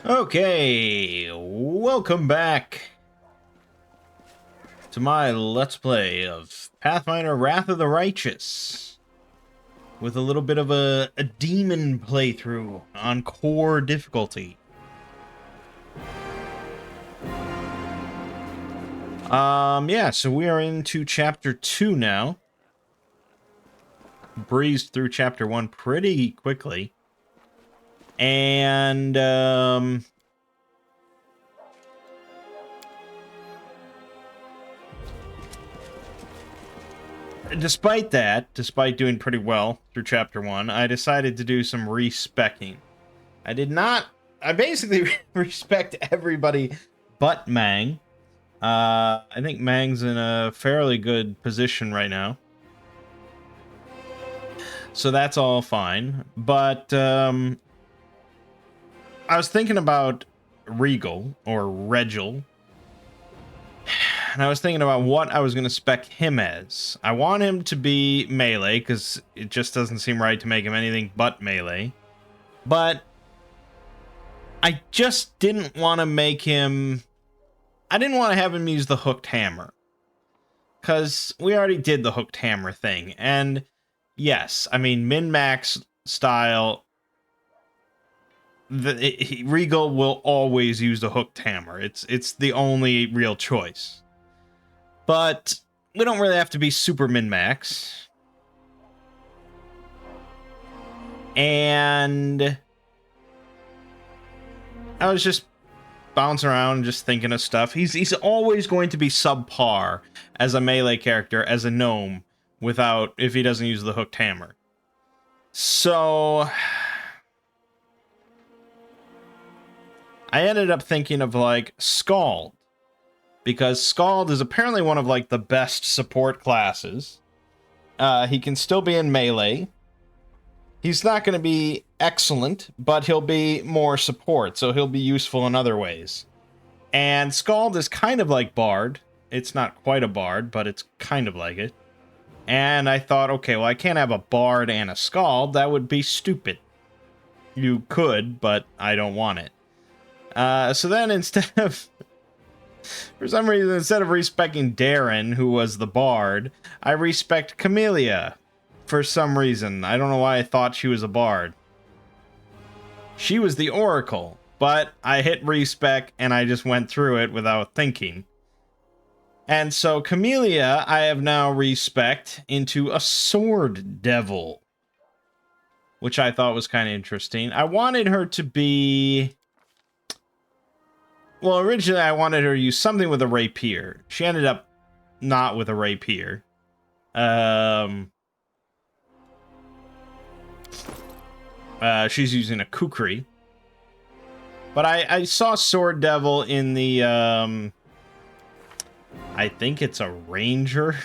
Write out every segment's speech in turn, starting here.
Okay, welcome back to my Let's Play of Pathfinder Wrath of the Righteous, with a little bit of a demon playthrough on core difficulty. Yeah, so we are into Chapter 2 now. Breezed through Chapter 1 pretty quickly. And, despite that, despite doing pretty well through Chapter 1, I decided to do some respecking. I basically respect everybody but Mangg. I think Mangg's in a fairly good position right now. So that's all fine. But, I was thinking about Regal, or Regil. And I was thinking about what I was going to spec him as. I want him to be melee, because it just doesn't seem right to make him anything but melee. But I just didn't want to make him... I didn't want to have him use the hooked hammer. Because we already did the hooked hammer thing. And yes, I mean, min-max style... Regal will always use the hooked hammer. It's the only real choice. But we don't really have to be super min-max. And I was just bouncing around just thinking of stuff. He's always going to be subpar as a melee character, as a gnome, if he doesn't use the hooked hammer. So I ended up thinking of, like, Scald. Because Scald is apparently one of, like, the best support classes. He can still be in melee. He's not going to be excellent, but he'll be more support, so he'll be useful in other ways. And Scald is kind of like Bard. It's not quite a Bard, but it's kind of like it. And I thought, okay, well, I can't have a Bard and a Scald. That would be stupid. You could, but I don't want it. So then for some reason, instead of respecting Darren, who was the Bard, I respect Camellia. For some reason. I don't know why I thought she was a Bard. She was the Oracle, but I hit respec and I just went through it without thinking. And so Camellia, I have now respec into a Sword Devil, which I thought was kind of interesting. I wanted her to be... Well, originally I wanted her to use something with a rapier. She ended up not with a rapier. She's using a kukri. But I saw Sword Devil in the, I think it's a ranger.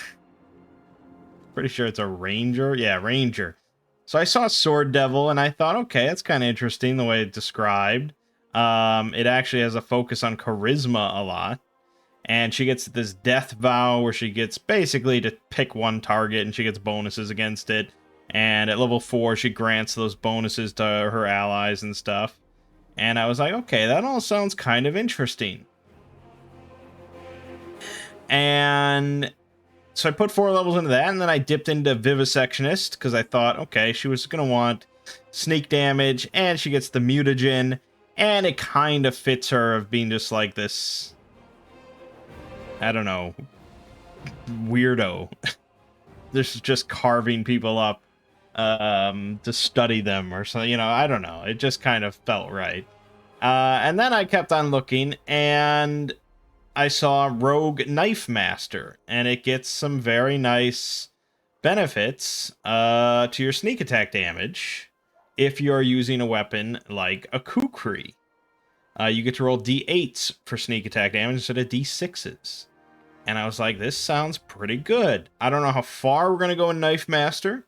Pretty sure it's a ranger. Yeah, ranger. So I saw Sword Devil, and I thought, okay, that's kind of interesting the way it's described. It actually has a focus on charisma a lot. And she gets this death vow where she gets basically to pick one target, and she gets bonuses against it. And at level 4, she grants those bonuses to her allies and stuff. And I was like, okay, that all sounds kind of interesting. And so I put 4 levels into that, and then I dipped into Vivisectionist, because I thought, okay, she was going to want sneak damage, and she gets the mutagen, and it kind of fits her of being just like this, I don't know, weirdo. This is just carving people up to study them or so, you know, I don't know. It just kind of felt right. And then I kept on looking, and I saw Rogue Knife Master, and it gets some very nice benefits to your sneak attack damage if you're using a weapon like a kukri. You get to roll d8s for sneak attack damage instead of d6s. And I was like, this sounds pretty good. I don't know how far we're going to go in Knife Master.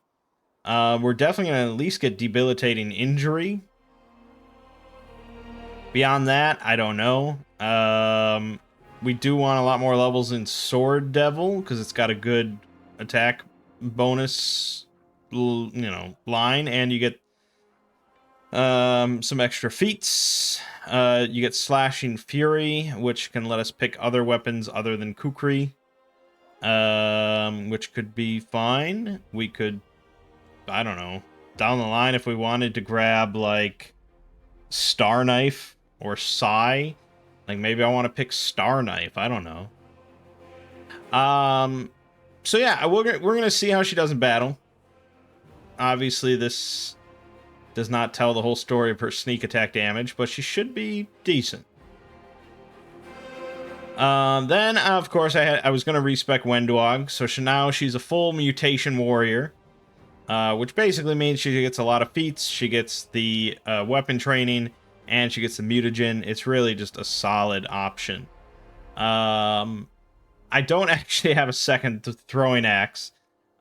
We're definitely going to at least get debilitating injury. Beyond that, I don't know. We do want a lot more levels in Sword Devil, because it's got a good attack bonus, line, and you get Some extra feats. You get Slashing Fury, which can let us pick other weapons other than Kukri. Which could be fine. We could, I don't know, down the line if we wanted to grab, like, Star Knife or Sai. Like, maybe I want to pick Star Knife. I don't know. So yeah, we're gonna see how she does in battle. Obviously, this does not tell the whole story of her sneak attack damage, but she should be decent. Then, of course, I was going to respec Wendwog, so now she's a full mutation warrior, which basically means she gets a lot of feats, she gets the weapon training, and she gets the mutagen. It's really just a solid option. I don't actually have a second throwing axe,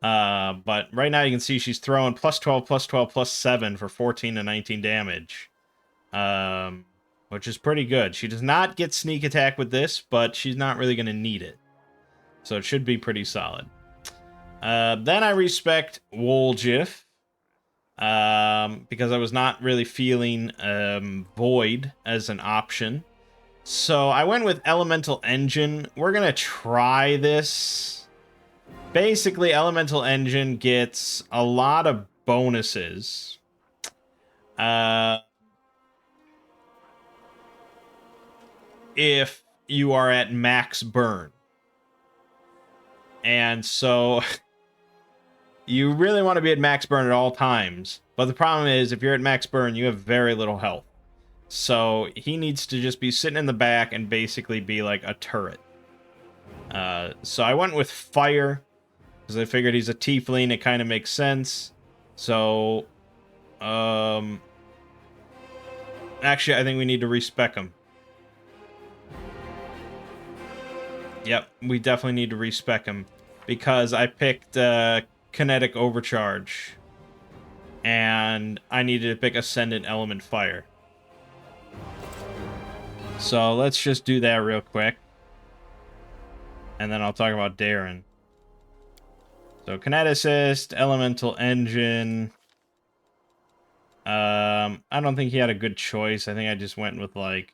but right now you can see she's throwing plus 12, plus 12, plus 7 for 14 to 19 damage. Which is pretty good. She does not get sneak attack with this, but she's not really going to need it. So it should be pretty solid. Then I respect Woljif, because I was not really feeling Void as an option. So I went with Elemental Engine. We're going to try this. Basically, Elemental Engine gets a lot of bonuses. If you are at max burn. And so you really want to be at max burn at all times. But the problem is, if you're at max burn, you have very little health. So he needs to just be sitting in the back and basically be like a turret. So I went with Fire, because I figured he's a tiefling. It kind of makes sense. So, actually, I think we need to respec him. Yep, we definitely need to respec him, because I picked Kinetic Overcharge, and I needed to pick Ascendant Element Fire. So let's just do that real quick, and then I'll talk about Darren. So Kineticist, Elemental Engine. I don't think he had a good choice. I think I just went with, like,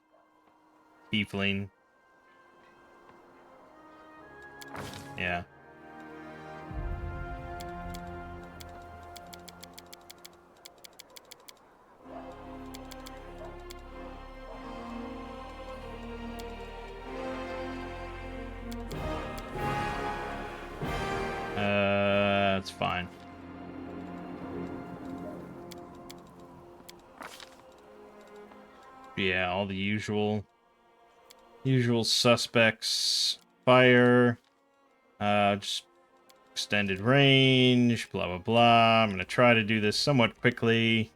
Tiefling. Yeah. That's fine. Yeah, all the usual suspects. Fire. Just extended range, blah, blah, blah. I'm going to try to do this somewhat quickly.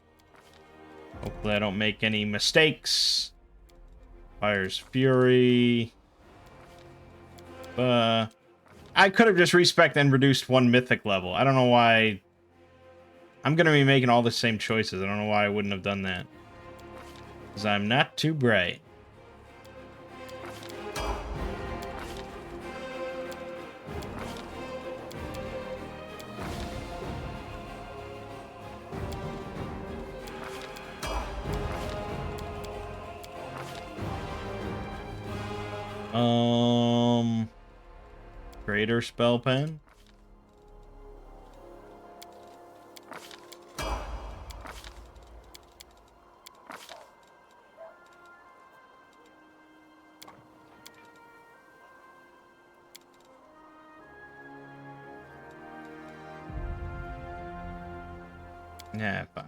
Hopefully I don't make any mistakes. Fire's Fury. I could have just respec'd and reduced one mythic level. I don't know why. I'm going to be making all the same choices. I don't know why I wouldn't have done that. Because I'm not too bright. Greater Spell Pen. Yeah, fine.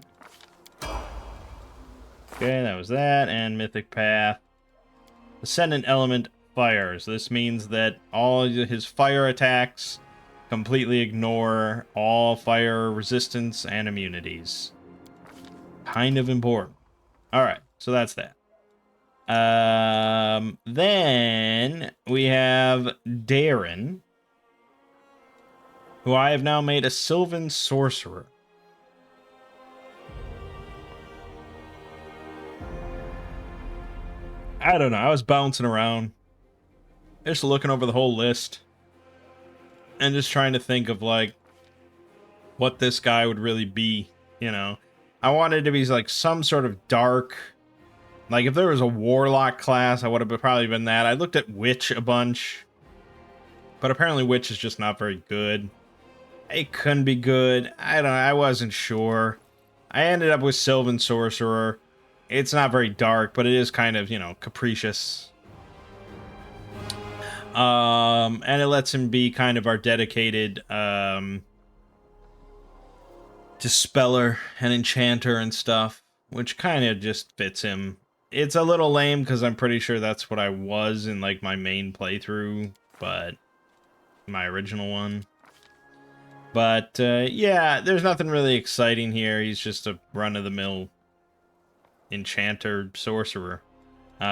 Okay, that was that, and Mythic Path. Ascendant Element Fire. So this means that all his fire attacks completely ignore all fire resistance and immunities. Kind of important. Alright, so that's that. Then we have Darren, who I have now made a Sylvan Sorcerer. I don't know, I was bouncing around, just looking over the whole list, and just trying to think of, like, what this guy would really be, you know. I wanted to be like some sort of dark. Like if there was a warlock class, I would have probably been that. I looked at witch a bunch, but apparently witch is just not very good. It couldn't be good. I wasn't sure. I ended up with Sylvan Sorcerer. It's not very dark, but it is kind of, you know, capricious. And it lets him be kind of our dedicated dispeller and enchanter and stuff, which kind of just fits him. It's a little lame because I'm pretty sure that's what I was in like my main playthrough, but my original one. But yeah, there's nothing really exciting here. He's just a run-of-the-mill enchanter sorcerer.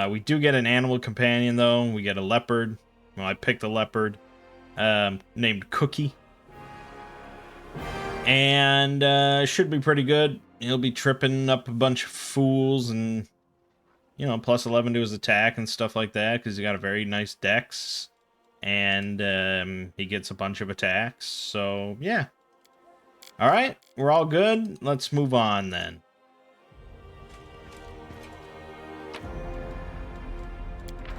We do get an animal companion though. We get a leopard. Well, I picked a leopard named Cookie. And should be pretty good. He'll be tripping up a bunch of fools and, you know, plus 11 to his attack and stuff like that because he got a very nice dex. And he gets a bunch of attacks. So, yeah. Alright, we're all good. Let's move on then.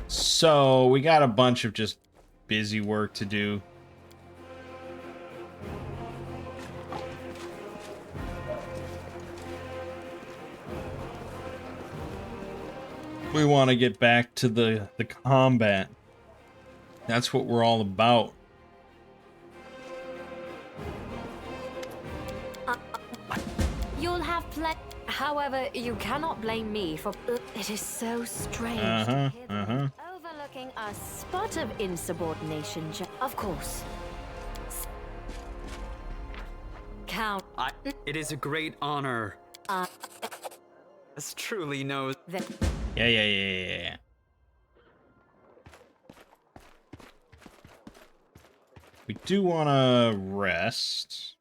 So, we got a bunch of just busy work to do. We want to get back to the combat. That's what we're all about. You'll have plenty. However, you cannot blame me for. It is so strange. Overlooking a spot of insubordination. Of course. Count. It is a great honor. This truly knows. Yeah. We do want to rest.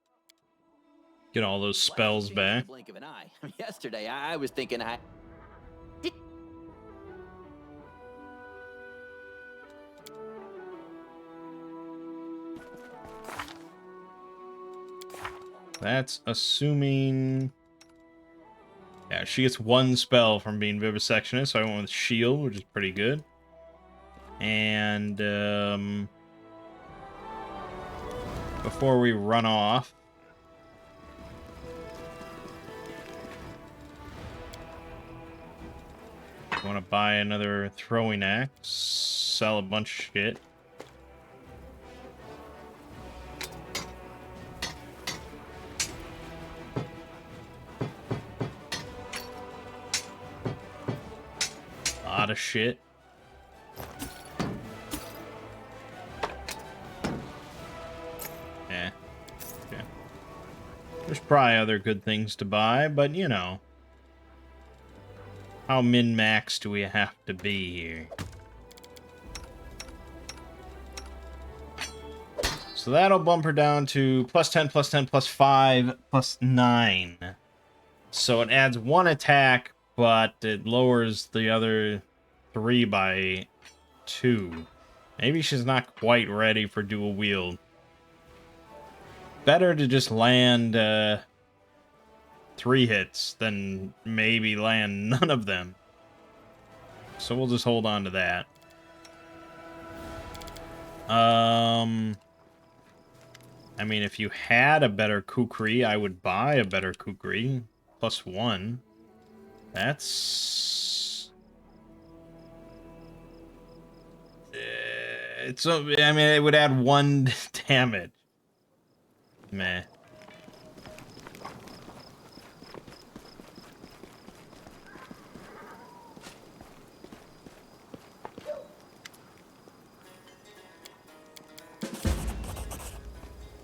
Get all those spells back. Blink of an eye. Yesterday, I was thinking That's assuming... Yeah, she gets one spell from being Vivisectionist, so I went with Shield, which is pretty good. And, before we run off... I want to buy another throwing axe, sell a bunch of shit. Lot of shit. Yeah. Okay. There's probably other good things to buy, but you know. How min-max do we have to be here? So that'll bump her down to plus 10, plus 10, plus 5, plus 9. So it adds 1 attack, but it lowers the other 3 by 2. Maybe she's not quite ready for dual wield. Better to just land 3 hits than maybe land none of them. So we'll just hold on to that. I mean, if you had a better Kukri, I would buy a better Kukri. Plus 1. That's... It's... I mean, it would add 1 damage. Meh.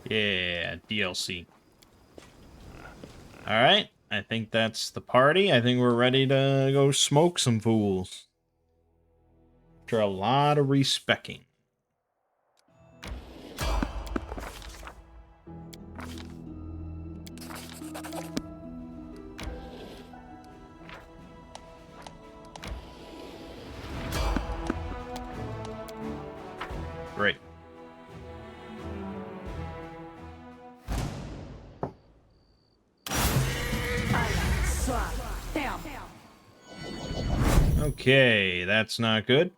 Yeah, DLC. Alright, I think that's the party. I think we're ready to go smoke some fools. After a lot of respecking. Great. Okay, that's not good.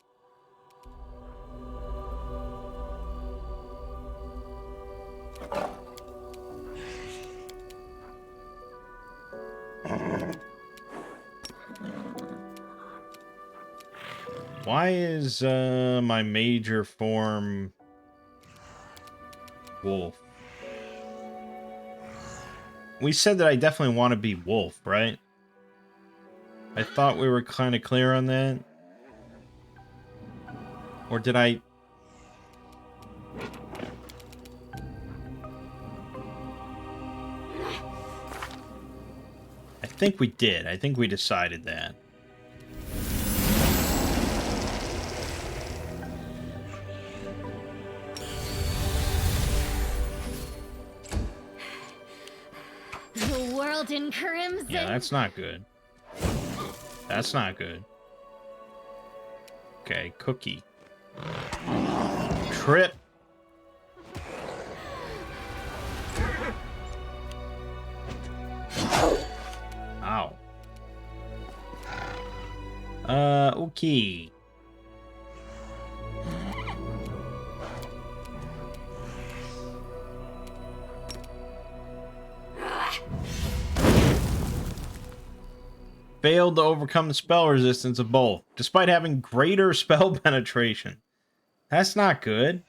Why is my major form wolf? We said that I definitely want to be wolf, right? I thought we were kind of clear on that. Or did I... I think we did. I think we decided that. The world in crimson. Yeah, that's not good. That's not good. Okay, cookie. Trip. Ow. Okay. Failed to overcome the spell resistance of both, despite having greater spell penetration. That's not good.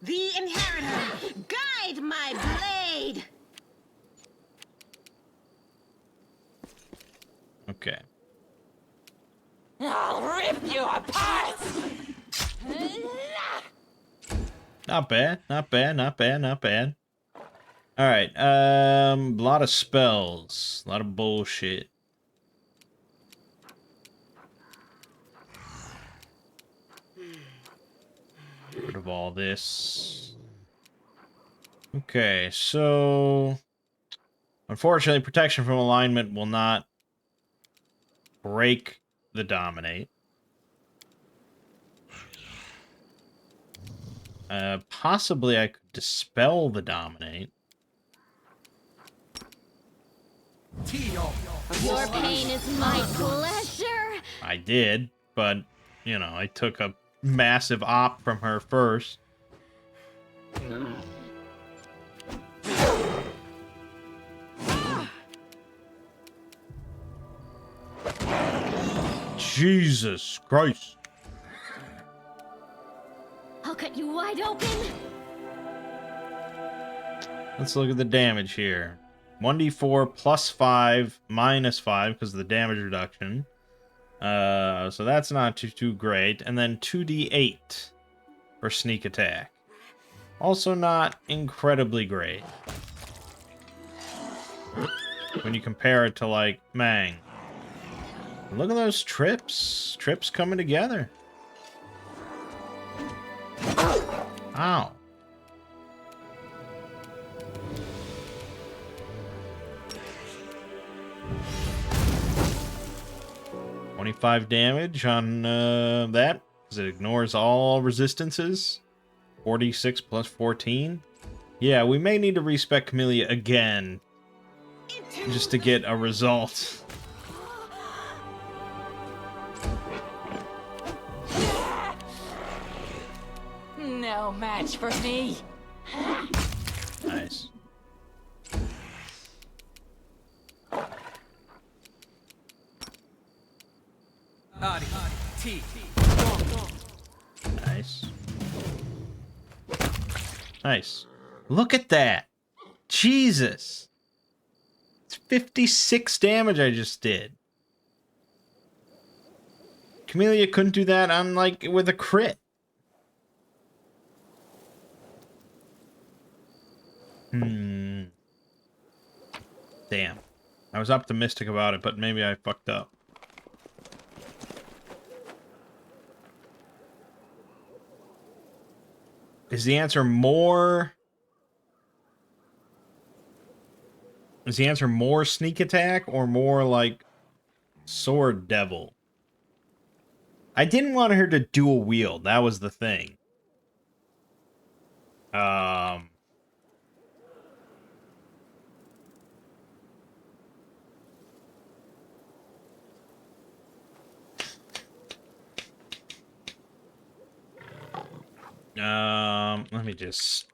The Inheritor, guide my blade! Okay. I'll rip you apart! Not bad, not bad, not bad, not bad. Alright, a lot of spells. A lot of bullshit. Get rid of all this. Okay, so... Unfortunately, protection from alignment will not break the dominate. Possibly I could dispel the dominate. Your pain is my pleasure. I did, but, you know, I took a massive op from her first. Jesus Christ. I'll cut you wide open. Let's look at the damage here. 1d4 plus 5 minus 5 because of the damage reduction. So that's not too great. And then 2d8 for sneak attack. Also not incredibly great. When you compare it to, like, Mangg. Look at those trips. Trips coming together. Ow. $25 damage on that, because it ignores all resistances. 46 plus 14. Yeah, we may need to respec Camellia again, just to get a result. No match for me. Nice. Nice. Nice. Look at that. Jesus. It's 56 damage I just did. Camellia couldn't do that on, like, with a crit. Damn. I was optimistic about it, but maybe I fucked up. Is the answer more... Is the answer more sneak attack or more, like, sword devil? I didn't want her to dual wield. That was the thing. Let me just...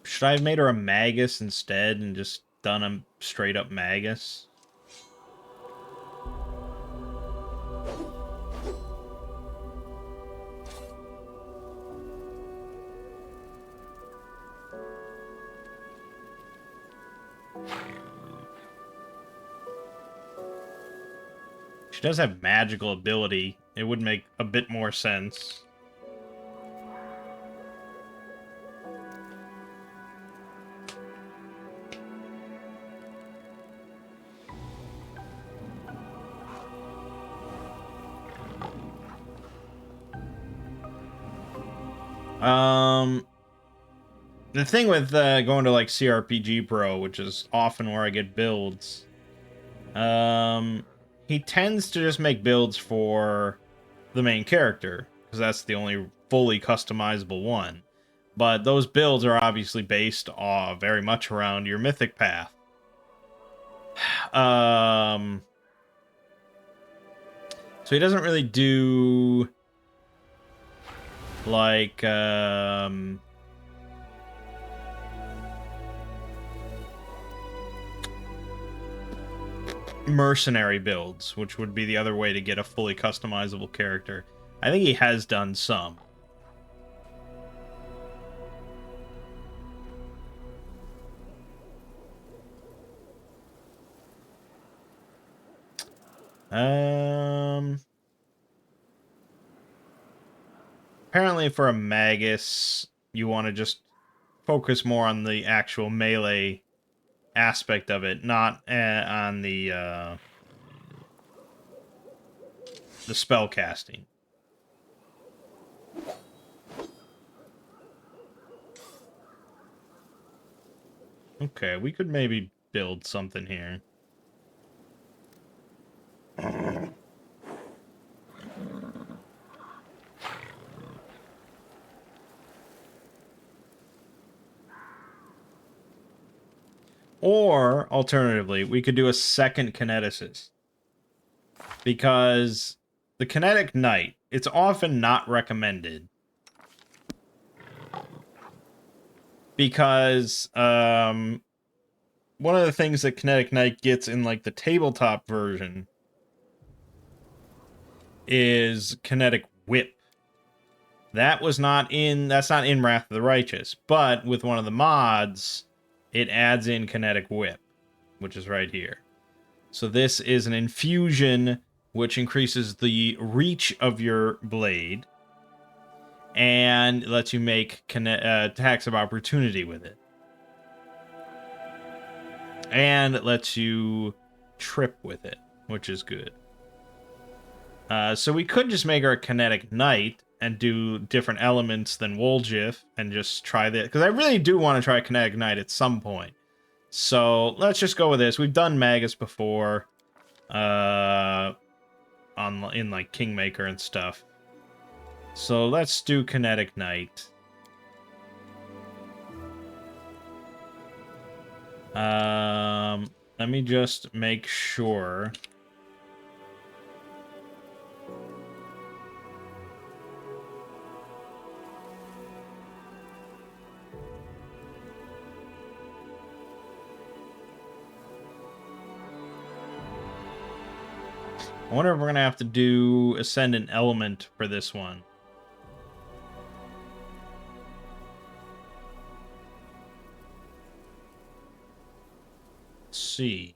Should I have made her a Magus instead and just done a straight up Magus? She does have magical ability. It would make a bit more sense. The thing with going to like CRPG Pro, which is often where I get builds, he tends to just make builds for the main character, because that's the only fully customizable one. But those builds are obviously based very much around your mythic path. So he doesn't really do like mercenary builds, which would be the other way to get a fully customizable character. I think he has done some. Apparently for a Magus, you want to just focus more on the actual melee aspect of it, not on the spell casting. Okay, we could maybe build something here. Or, alternatively, we could do a second kineticist. Because the kinetic knight, it's often not recommended. Because, one of the things that kinetic knight gets in, like, the tabletop version is kinetic whip. That's not in Wrath of the Righteous, but with one of the mods, it adds in kinetic whip, which is right here. So this is an infusion which increases the reach of your blade and lets you make attacks of opportunity with it. And it lets you trip with it, which is good. So we could just make her a kinetic knight and do different elements than Woljif and just try that. Because I really do want to try kinetic knight at some point. So let's just go with this. We've done Magus before. In like Kingmaker and stuff. So let's do kinetic knight. Let me just make sure. I wonder if we're gonna have to do Ascendant Element for this one. Let's see.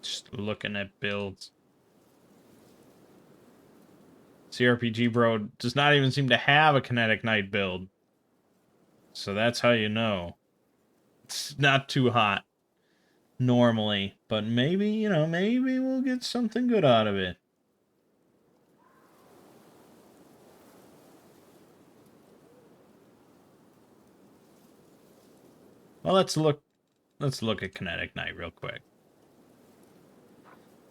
Just looking at builds. CRPG Bro does not even seem to have a Kinetic Knight build. So that's how you know. It's not too hot normally, but maybe, you know, maybe we'll get something good out of it. Well, let's look at Kinetic Knight real quick.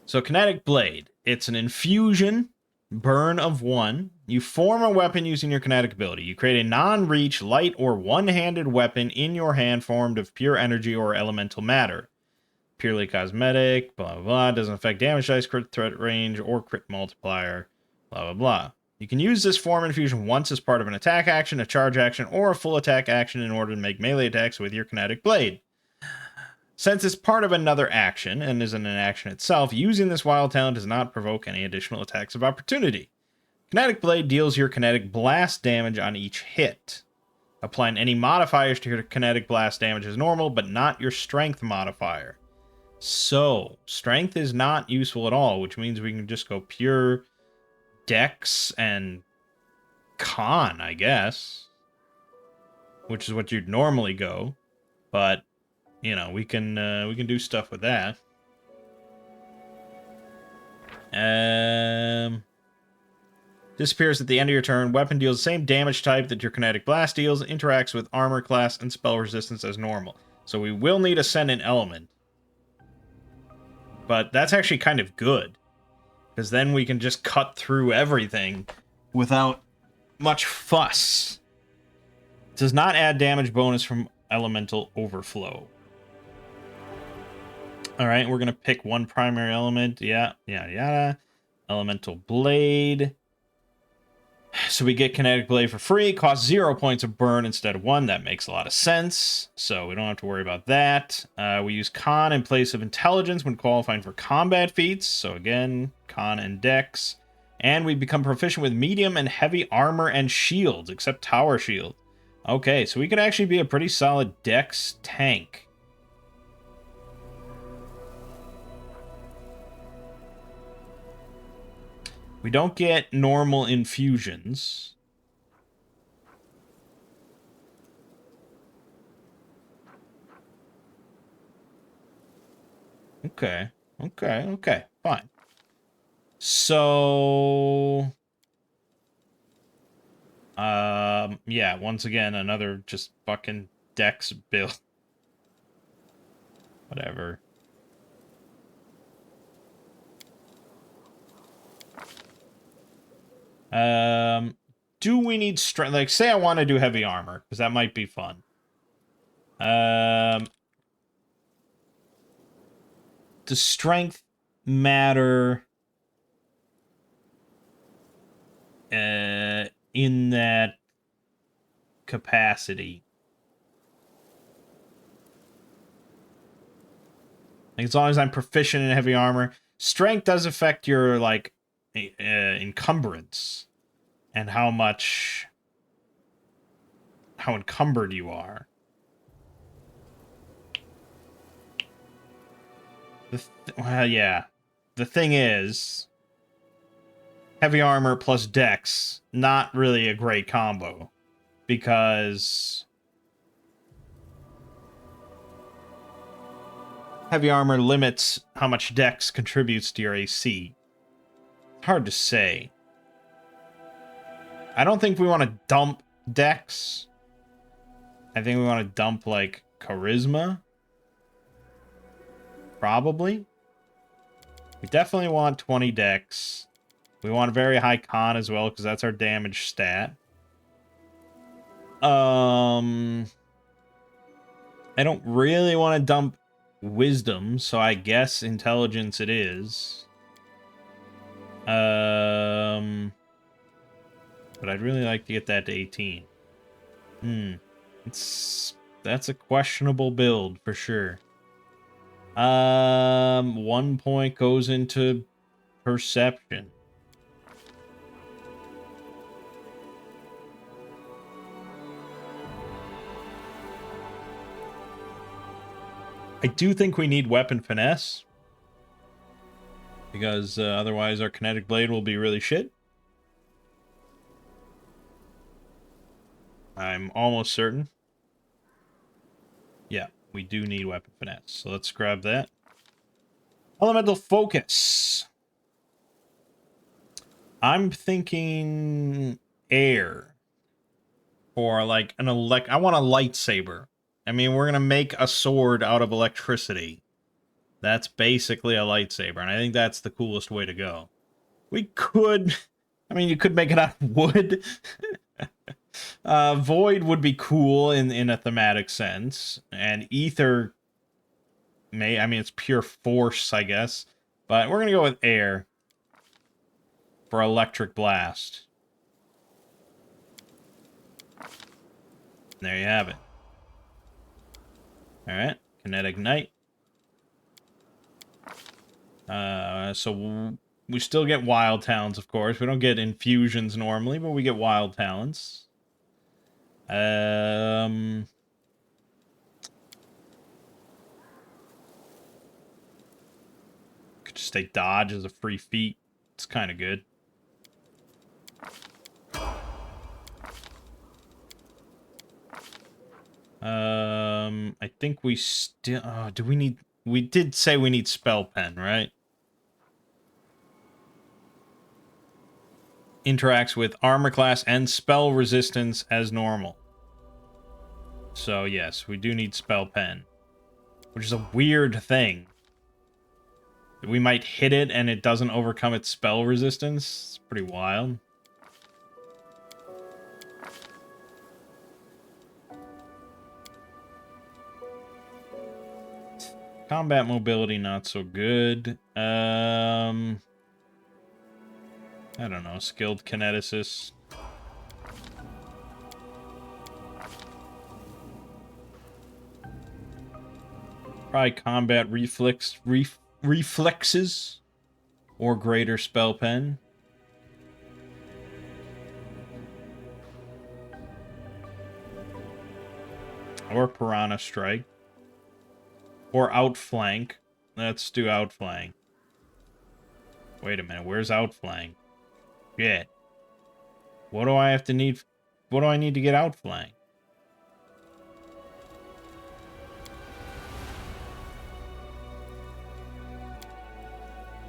So Kinetic Blade, it's an infusion, burn of 1. You form a weapon using your kinetic ability. You create a non-reach, light, or one-handed weapon in your hand formed of pure energy or elemental matter. Purely cosmetic, blah, blah, blah. Doesn't affect damage dice, crit threat range, or crit multiplier, blah, blah, blah. You can use this form infusion once as part of an attack action, a charge action, or a full attack action in order to make melee attacks with your kinetic blade. Since it's part of another action and isn't an action itself, using this wild talent does not provoke any additional attacks of opportunity. Kinetic Blade deals your kinetic blast damage on each hit. Applying any modifiers to your kinetic blast damage is normal, but not your strength modifier. So, strength is not useful at all, which means we can just go pure dex and con, I guess. Which is what you'd normally go. But, you know, we can do stuff with that. Disappears at the end of your turn. Weapon deals the same damage type that your kinetic blast deals. Interacts with armor class and spell resistance as normal. So we will need Ascendant Element. But that's actually kind of good. Because then we can just cut through everything without much fuss. Does not add damage bonus from elemental overflow. Alright, we're going to pick one primary element. Yeah, yada yada. Elemental Blade. So we get Kinetic Blade for free. Costs 0 points of burn instead of 1. That makes a lot of sense. So we don't have to worry about that. We use Con in place of Intelligence when qualifying for combat feats. So again, Con and Dex. And we become proficient with medium and heavy armor and shields, except Tower Shield. Okay, so we could actually be a pretty solid Dex tank. We don't get normal infusions. Okay. Fine. So... yeah, once again, another just fucking Dex build. Whatever. Do we need strength? Like, say I want to do heavy armor, because that might be fun. Does strength matter in that capacity? Like, as long as I'm proficient in heavy armor, strength does affect your, like, encumbrance and how encumbered you are. Well, yeah. The thing is, heavy armor plus dex, not really a great combo, because heavy armor limits how much dex contributes to your AC. Hard to say. I don't think we want to dump dex. I think we want to dump, like, charisma. Probably. We definitely want 20 dex. We want a very high con as well, because that's our damage stat. I don't really want to dump wisdom, so I guess intelligence it is. But I'd really like to get that to 18. That's a questionable build for sure. 1 point goes into perception. I do think we need weapon finesse, because otherwise our kinetic blade will be really shit. I'm almost certain. Yeah, we do need weapon finesse. So let's grab that. Elemental focus. I'm thinking air. Or like an I want a lightsaber. I mean, we're going to make a sword out of electricity. That's basically a lightsaber, and I think that's the coolest way to go. We could... I mean, you could make it out of wood. Void would be cool in a thematic sense. And ether I mean, it's pure force, I guess. But we're going to go with air for electric blast. There you have it. Alright, kinetic knight. So we still get wild talents, of course. We don't get infusions normally, but we get wild talents. Could just take dodge as a free feat. It's kind of good. I think we still... do we need... We did say we need spell pen, right? Interacts with armor class and spell resistance as normal. So, yes, we do need spell pen. Which is a weird thing. We might hit it and it doesn't overcome its spell resistance. It's pretty wild. Combat mobility, not so good. I don't know. Skilled kineticist. Probably combat reflexes. Or greater spell pen. Or piranha strike. Or outflank. Let's do outflank. Wait a minute, where's outflank? Shit. What do I have to need? What do I need to get outflank?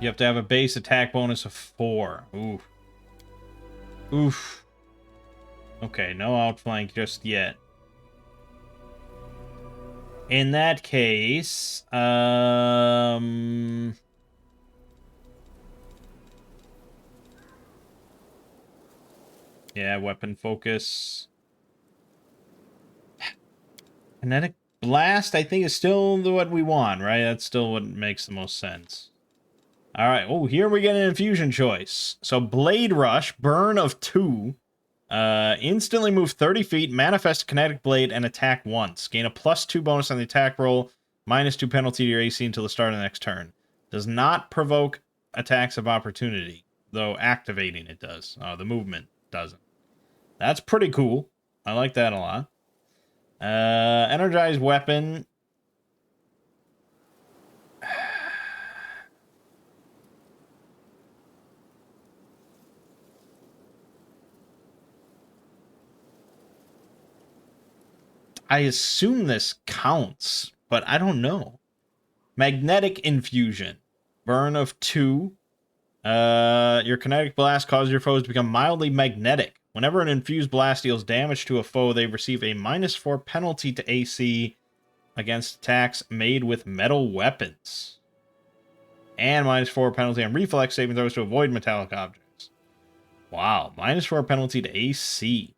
You have to have a base attack bonus of 4. Oof. Oof. Okay, no outflank just yet. In that case, yeah, weapon focus. Kinetic blast, I think, is still what we want, right? That's still what makes the most sense. All right. Oh, here we get an infusion choice. So Blade Rush, burn of 2. Instantly move 30 feet, manifest kinetic blade, and attack once. Gain a +2 bonus on the attack roll, -2 penalty to your AC until the start of the next turn. Does not provoke attacks of opportunity, though activating it does. Oh, the movement doesn't. That's pretty cool. I like that a lot. Energized weapon. I assume this counts, but I don't know. Magnetic infusion. Burn of 2. Your kinetic blast causes your foes to become mildly magnetic. Whenever an infused blast deals damage to a foe, they receive a -4 penalty to AC against attacks made with metal weapons. And -4 penalty on reflex saving throws to avoid metallic objects. Wow, -4 penalty to AC.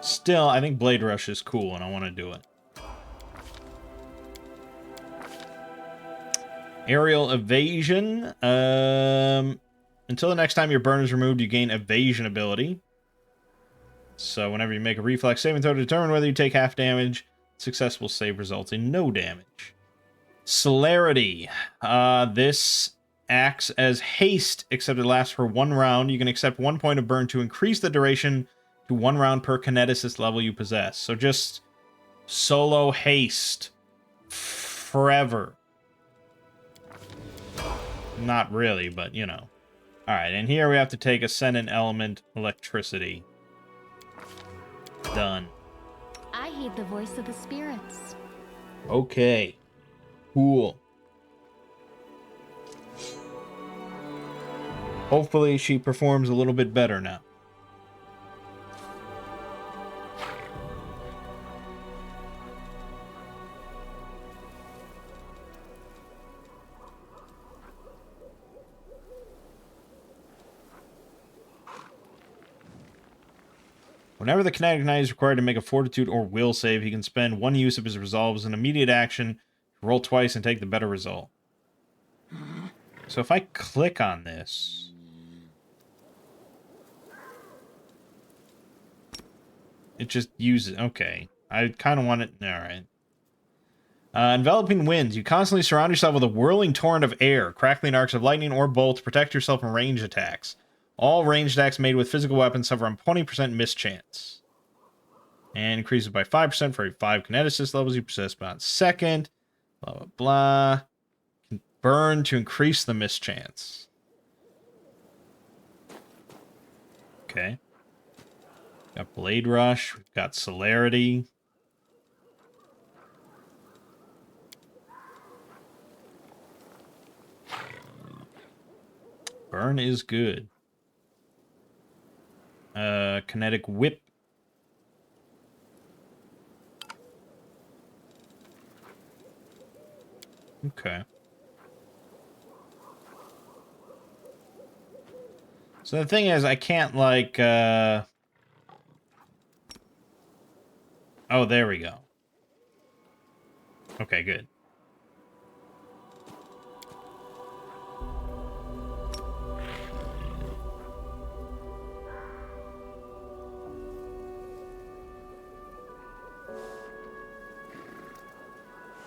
Still, I think Blade Rush is cool, and I want to do it. Aerial evasion. Until the next time your burn is removed, you gain evasion ability. So whenever you make a reflex saving throw to determine whether you take half damage, successful save results in no damage. Celerity. This acts as haste, except it lasts for 1 round. You can accept 1 point of burn to increase the duration to 1 round per kineticist level you possess. So just solo haste forever. Not really, but you know. Alright, and here we have to take Ascendant Element Electricity. Done. I heed the voice of the spirits. Okay. Cool. Hopefully she performs a little bit better now. Whenever the kinetic knight is required to make a fortitude or will save, he can spend 1 use of his resolve as an immediate action, roll twice, and take the better result. So if I click on this... It just uses... Okay. I kind of want it... Alright. Enveloping winds. You constantly surround yourself with a whirling torrent of air, crackling arcs of lightning or bolts to protect yourself from ranged attacks. All ranged attacks made with physical weapons suffer a 20% miss chance. And increases by 5% for every 5 kineticist levels you possess beyond second. Blah, blah, blah. Can burn to increase the miss chance. Okay. Got Blade Rush. We've got Celerity. Burn is good. Kinetic Whip. Okay. So the thing is, I can't, like, Oh, there we go. Okay, good.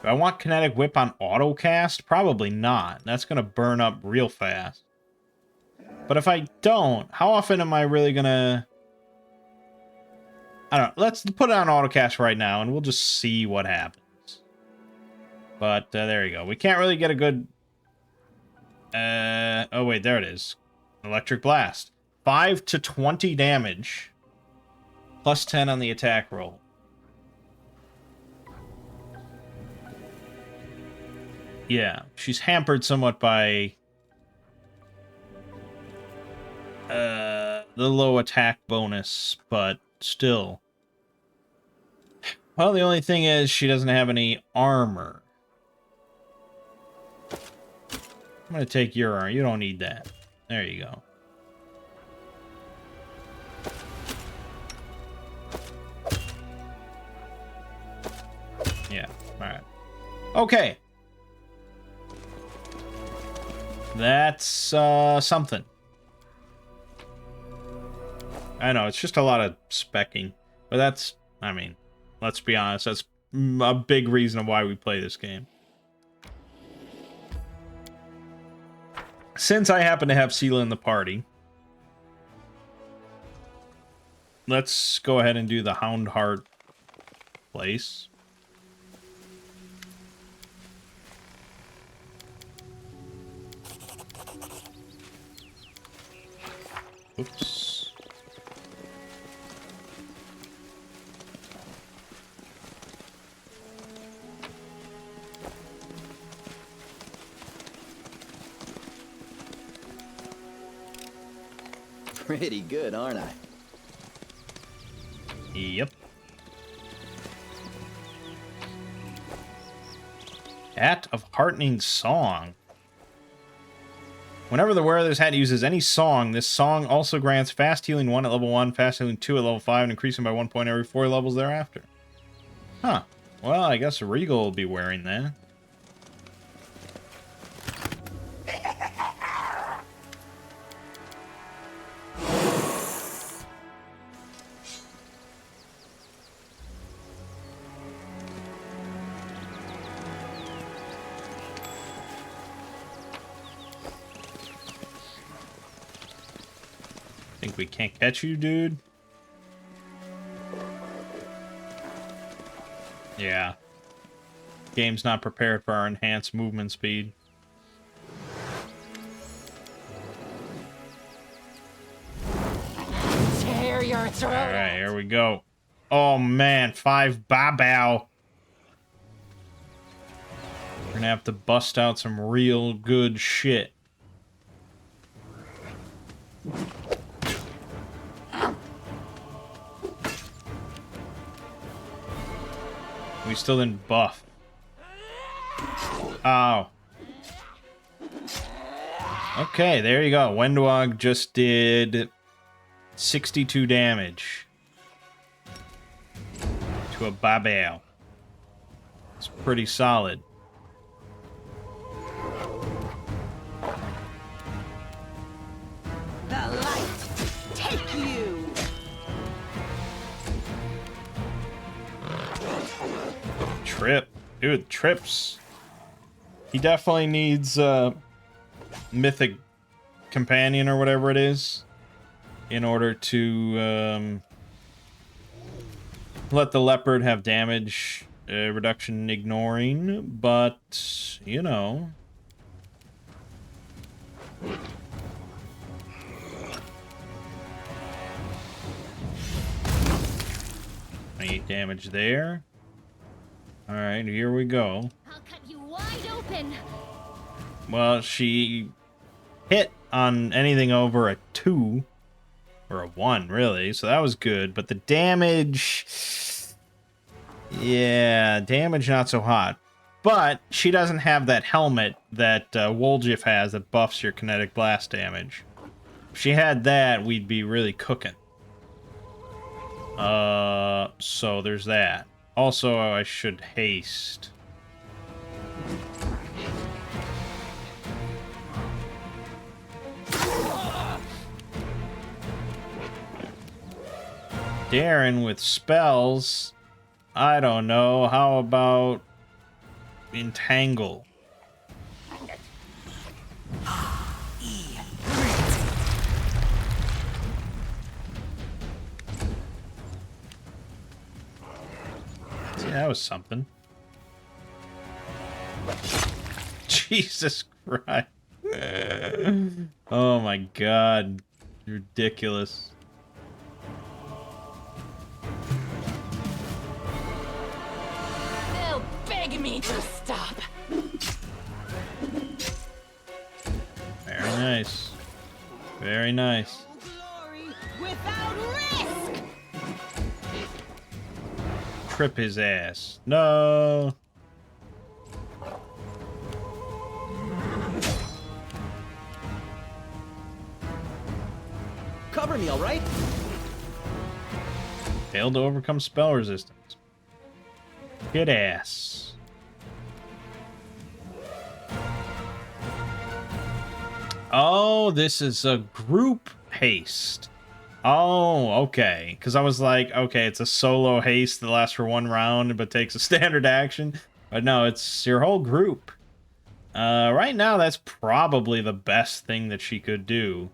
Do I want Kinetic Whip on autocast? Probably not. That's going to burn up real fast. But if I don't, how often am I really going to... I don't know. Let's put it on autocast right now, and we'll just see what happens. But there you go. We can't really get a good... Oh, wait. There it is. Electric Blast. 5 to 20 damage. Plus 10 on the attack roll. Yeah, she's hampered somewhat by the low attack bonus, but still. Well, the only thing is she doesn't have any armor. I'm going to take your armor. You don't need that. There you go. Yeah, alright. Okay. That's something. I know, it's just a lot of specking. But that's, I mean, let's be honest, that's a big reason of why we play this game. Since I happen to have Seela in the party, let's go ahead and do the Hound Heart place. Oops. Pretty good, aren't I? Yep. Hat of Heartening Song. Whenever the wearer of this hat uses any song, this song also grants Fast Healing 1 at level 1, Fast Healing 2 at level 5, and increasing by 1 point every 4 levels thereafter. Huh. Well, I guess Regal will be wearing that. Think we can't catch you, dude? Yeah. Game's not prepared for our enhanced movement speed. Tear your throat. Alright, here we go. Oh man, 5 Babao. We're gonna have to bust out some real good shit. We still didn't buff. Oh. Okay, there you go. Wendwog just did 62 damage. to a babel. It's pretty solid. The light take you. Trip. Dude, Trips. He definitely needs mythic companion or whatever it is in order to let the leopard have damage reduction ignoring, but you know. Any damage there. Alright, here we go. I'll cut you wide open. Well, she hit on anything over a 2 or a 1, really, so that was good. But the damage, yeah, damage not so hot. But she doesn't have that helmet that Woljif has that buffs your kinetic blast damage. If she had that, we'd be really cooking. So there's that. Also, I should haste. Darren with spells. I don't know. How about Entangle? See, that was something. Jesus Christ. Oh my God. Ridiculous. They'll beg me to stop. Very nice. Very nice. Glory without risk. Trip his ass. No. Cover me, all right? Failed to overcome spell resistance. Good ass. Oh, this is a group haste. Oh, okay. Because I was like, okay, it's a solo haste that lasts for 1 round but takes a standard action. But no, it's your whole group. Right now, that's probably the best thing that she could do.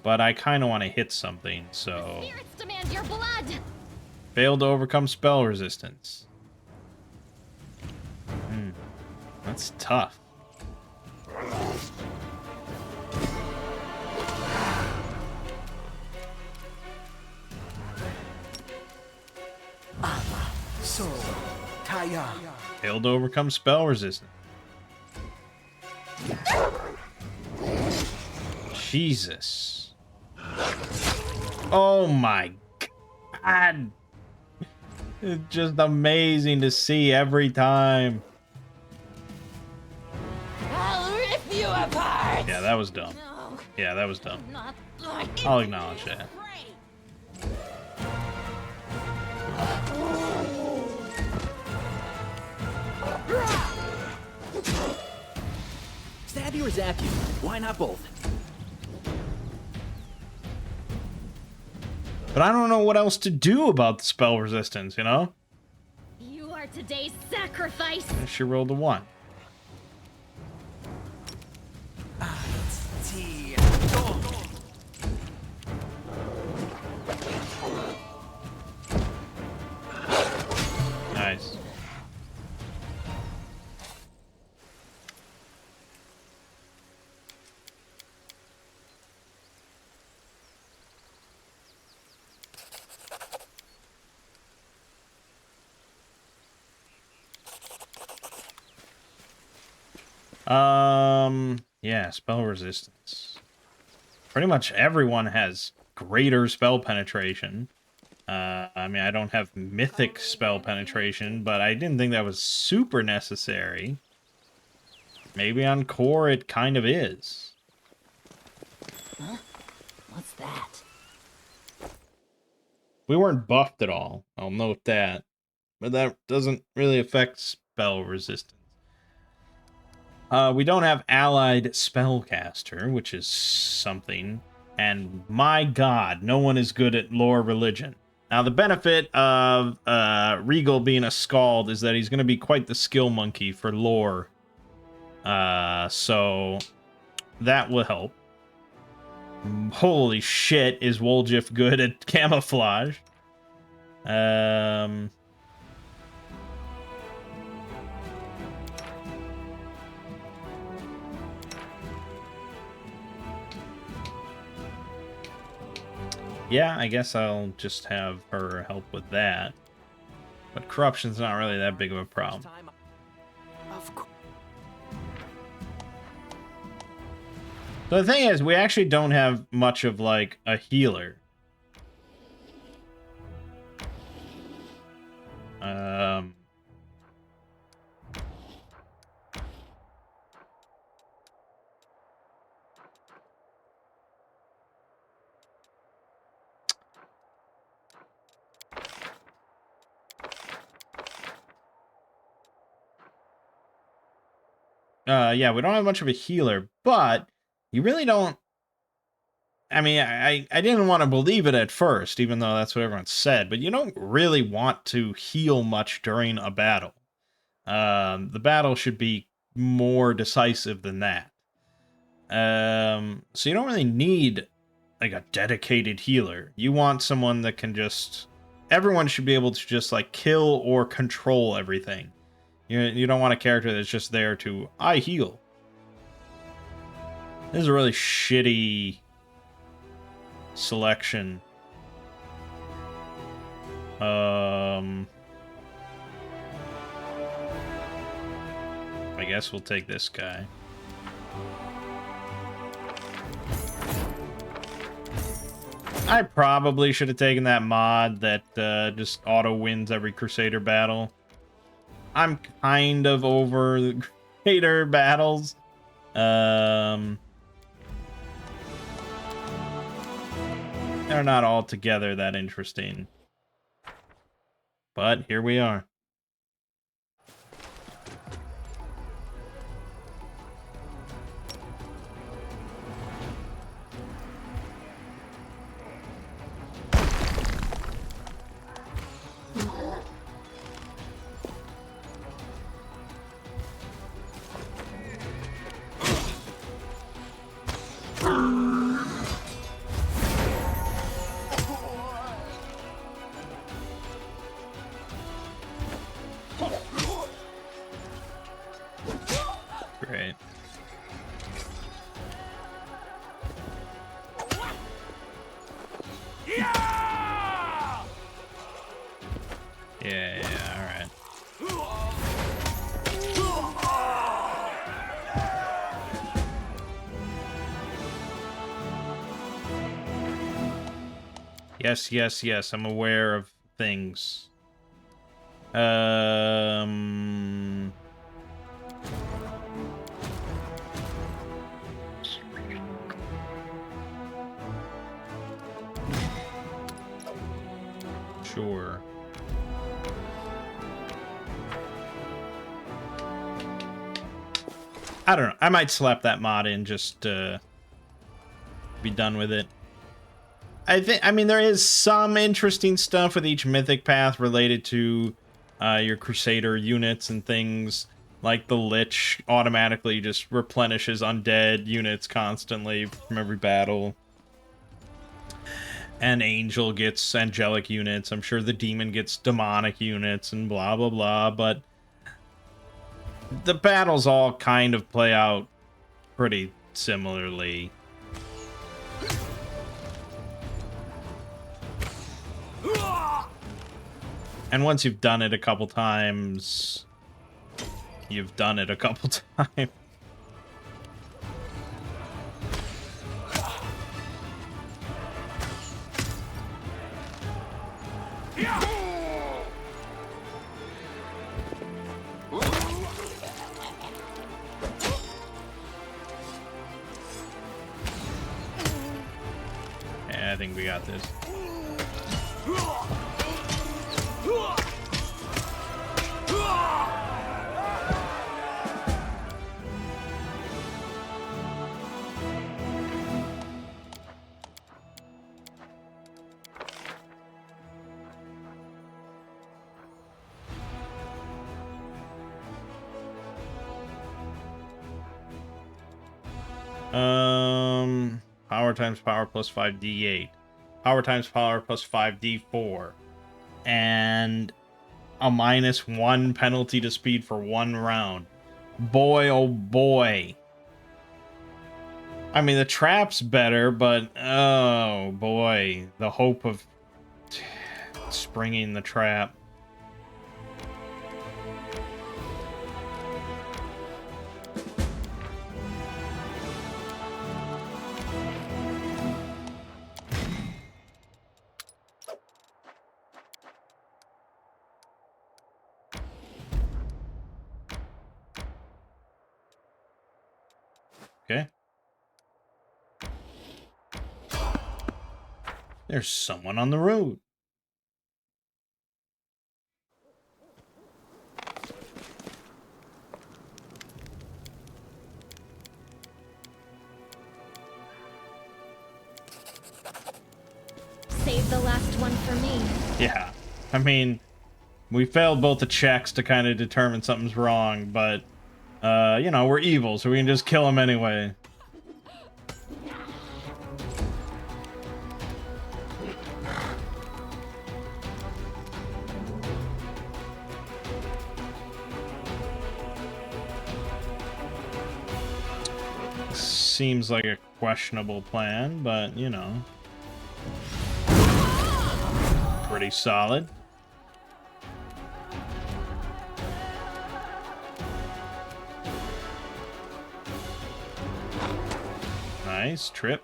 But I kind of want to hit something, so... Spirits demand your blood. Failed to overcome spell resistance. That's tough. So, Kaya. Failed to overcome spell resistance. Jesus. Oh my God. It's just amazing to see every time. I'll rip you apart. Yeah, that was dumb. No, Yeah, that was dumb. not like I'll acknowledge that. Stab you or zap you? Why not both? But I don't know what else to do about the spell resistance, you know? You are today's sacrifice. And she rolled a 1. Nice. Yeah, spell resistance. Pretty much everyone has greater spell penetration. I mean, I don't have mythic spell penetration, but I didn't think that was super necessary. Maybe on core it kind of is. Huh? What's that? We weren't buffed at all. I'll note that. but that doesn't really affect spell resistance. We don't have allied spellcaster, which is something. And my god, no one is good at lore religion. Now, the benefit of Regal being a Skald is that he's going to be quite the skill monkey for lore. So that will help. Holy shit, is Woljif good at camouflage? Yeah, I guess I'll just have her help with that. But corruption's not really that big of a problem. Of course. So the thing is, we actually don't have much of, like, a healer. Yeah, we don't have much of a healer, but you really don't... I mean, I didn't want to believe it at first, even though that's what everyone said, but you don't really want to heal much during a battle. The battle should be more decisive than that. So you don't really need, like, a dedicated healer. You want someone that can just... Everyone should be able to just, like, kill or control everything. You don't want a character that's just there to, I heal. This is a really shitty selection. I guess we'll take this guy. I probably should have taken that mod that just auto wins every Crusader battle. I'm kind of over the Crusader battles. They're not altogether that interesting. But here we are. Great. Yeah, all right. Yes, I'm aware of things. Sure. I don't know. I might slap that mod in just to be done with it. I mean, there is some interesting stuff with each mythic path related to your Crusader units and things. Like the Lich automatically just replenishes undead units constantly from every battle. And Angel gets angelic units. I'm sure the Demon gets demonic units and blah, blah, blah. But the battles all kind of play out pretty similarly. And once you've done it a couple times, you've done it a couple times. Yeah, I think we got this. Power times power plus 5d8. Power times power plus 5d4. And a -1 penalty to speed for 1 round. Boy, oh boy. I mean, the trap's better, but oh boy. The hope of springing the trap. Okay. There's someone on the road. Save the last one for me. Yeah. I mean, we failed both the checks to kind of determine something's wrong, but, you know, we're evil, so we can just kill him anyway. Seems like a questionable plan, but, you know. Pretty solid. Nice trip.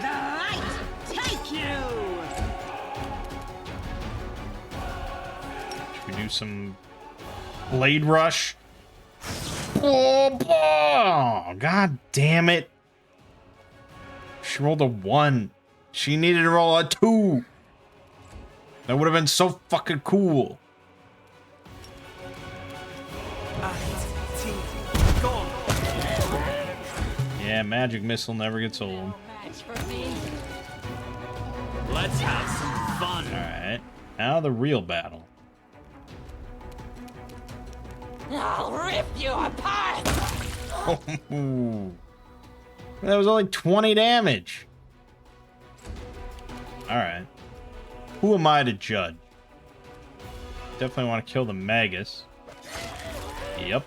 The light take you! Should we do some blade rush? Oh, God damn it. She rolled a 1. She needed to roll a 2. That would have been so fucking cool. Yeah, magic missile never gets old. Match for me. Let's have some fun. Alright, now the real battle. I'll rip you apart! That was only 20 damage. Alright. Who am I to judge? Definitely want to kill the Magus. Yep.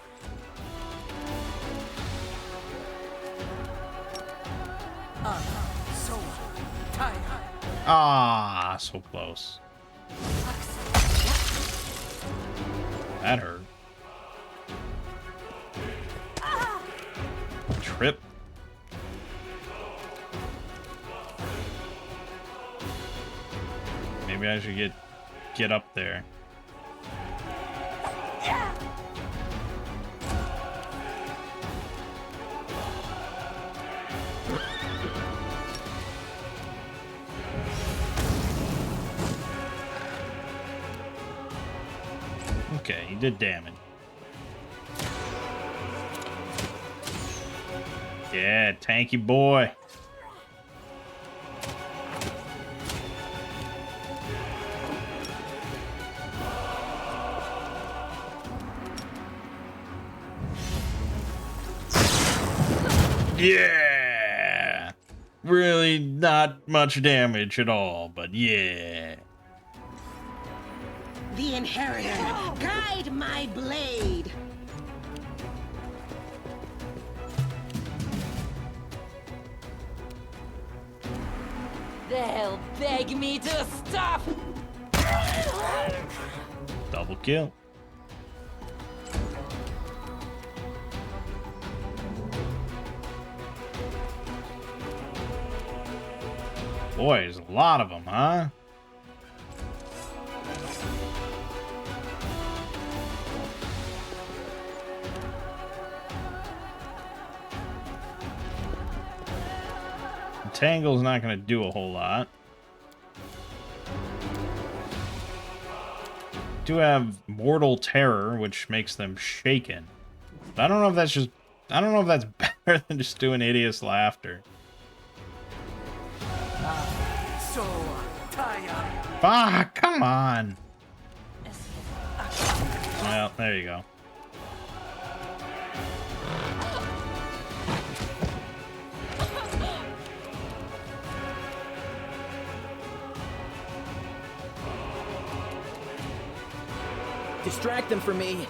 Ah, so close. That hurt. Trip. Maybe I should get up there. Okay, he did damage. Yeah, tanky boy. Yeah! Really not much damage at all, but yeah. The Inheritor, guide my blade! They'll beg me to stop! Double kill. Boy, there's a lot of them, huh? Tangle's not going to do a whole lot. Do have Mortal Terror, which makes them shaken. But I don't know if that's just... I don't know if that's better than just doing Hideous Laughter. Ah, come on. Well, there you go. Distract them for me.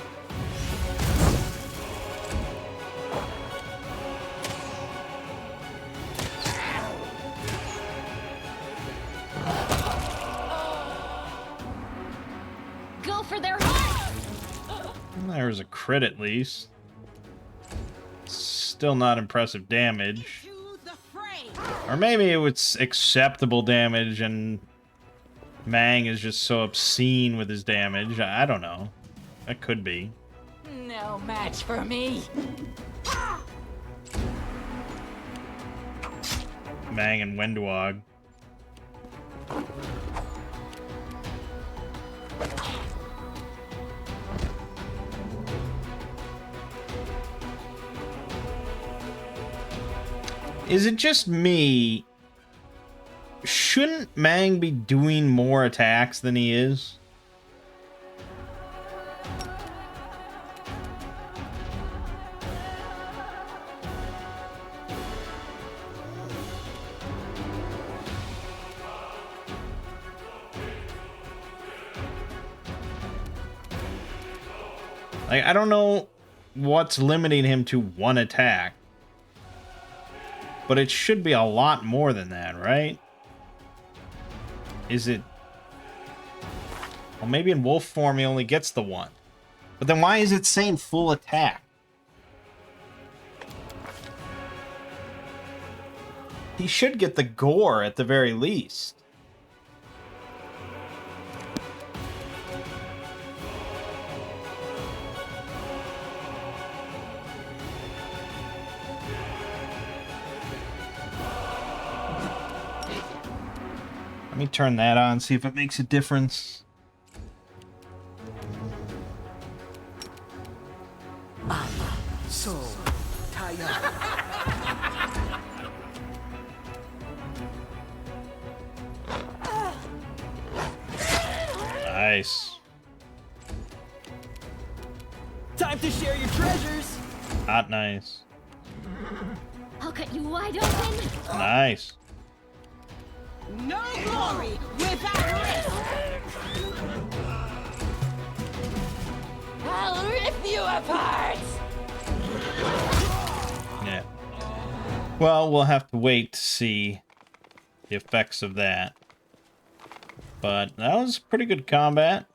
Go for their heart! There's a crit at least. Still not impressive damage. To the fray. Or maybe it was acceptable damage and Mangg is just so obscene with his damage. I don't know. That could be. No match for me. Mangg and WotR. Is it just me? Shouldn't Mangg be doing more attacks than he is? Like, I don't know what's limiting him to one attack. But it should be a lot more than that, right? Is it... Well, maybe in wolf form he only gets the one. But then why is it saying full attack? He should get the gore at the very least. Let me turn that on, see if it makes a difference. So, Taya. Nice. Time to share your treasures. Not nice. I'll cut you wide open. Nice. No glory without risk. I'll rip you apart. Yeah. Well, we'll have to wait to see the effects of that. But that was pretty good combat.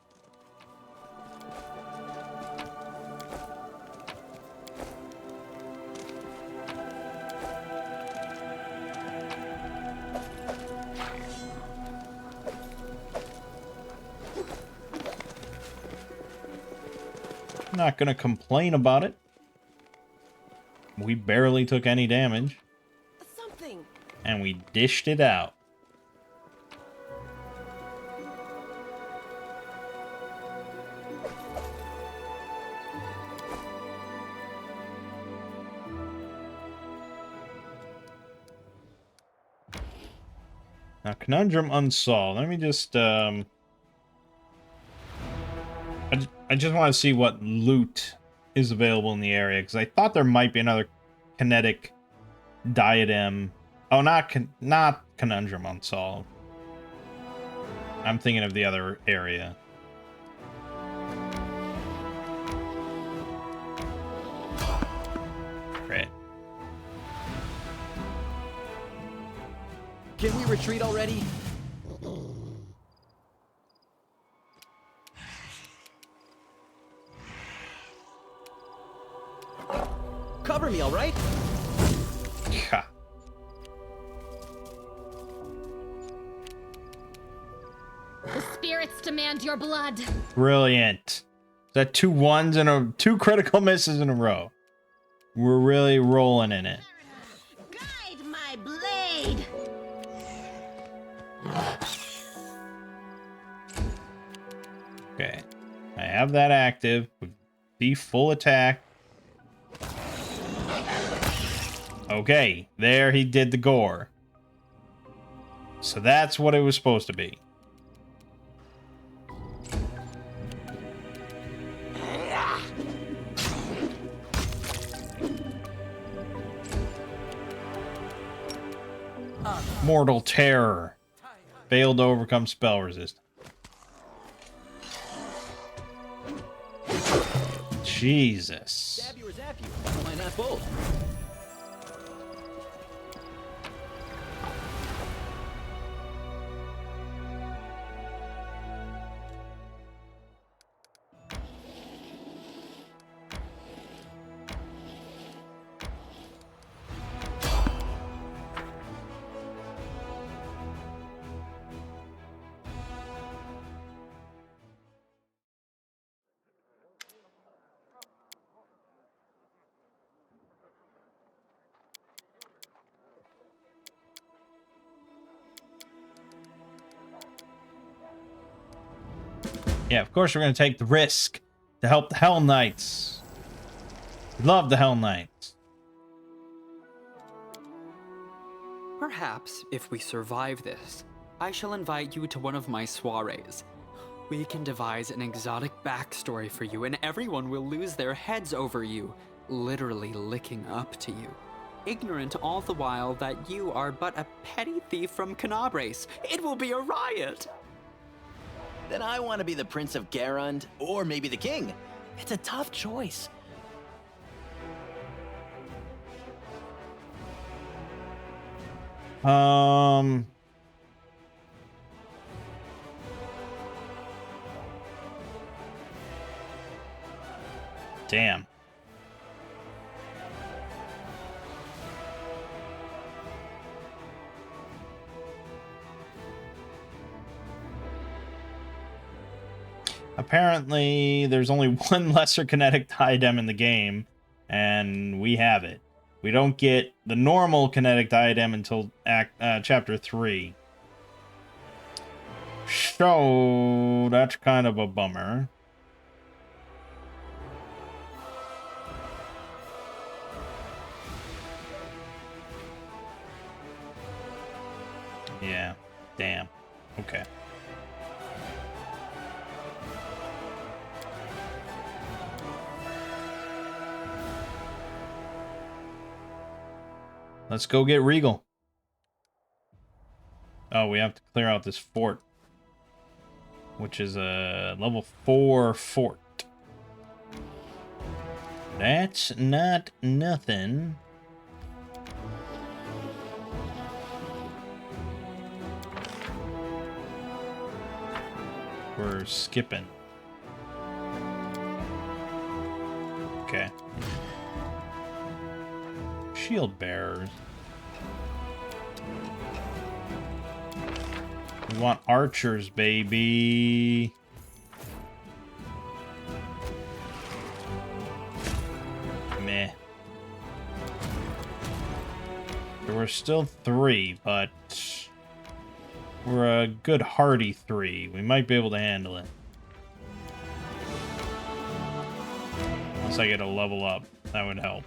Not gonna complain about it. We barely took any damage. Something. And we dished it out. Now, Conundrum unsolved. Let me just, I just want to see what loot is available in the area, because I thought there might be another kinetic diadem. Oh, not Conundrum unsolved. I'm thinking of the other area. Great. Can we retreat already? Cover me, all right? Ha. The spirits demand your blood. Brilliant. Is that 2 1s and 2 critical misses in a row? We're really rolling in it. Guide my blade. Okay. I have that active with the full attack. Okay, there he did the gore. So that's what it was supposed to be. Mortal terror. Failed to overcome spell resistance. Jesus. Stab you or zap you? Why not both? Yeah, of course we're going to take the risk to help the Hell Knights. We love the Hell Knights. Perhaps, if we survive this, I shall invite you to one of my soirees. We can devise an exotic backstory for you, and everyone will lose their heads over you, literally licking up to you. Ignorant all the while that you are but a petty thief from Canabres. It will be a riot! Then I want to be the Prince of Garund, or maybe the King. It's a tough choice. Damn. Apparently, there's only one lesser kinetic diadem in the game, and we have it. We don't get the normal kinetic diadem until chapter 3. So, that's kind of a bummer. Yeah, damn. Okay. Let's go get Regal. Oh, we have to clear out this fort, which is a level 4 fort. That's not nothing. We're skipping. Okay. Shield bearers. We want archers, baby. Meh. There were still 3, but we're a good hardy 3. We might be able to handle it. Once I get a level up, that would help.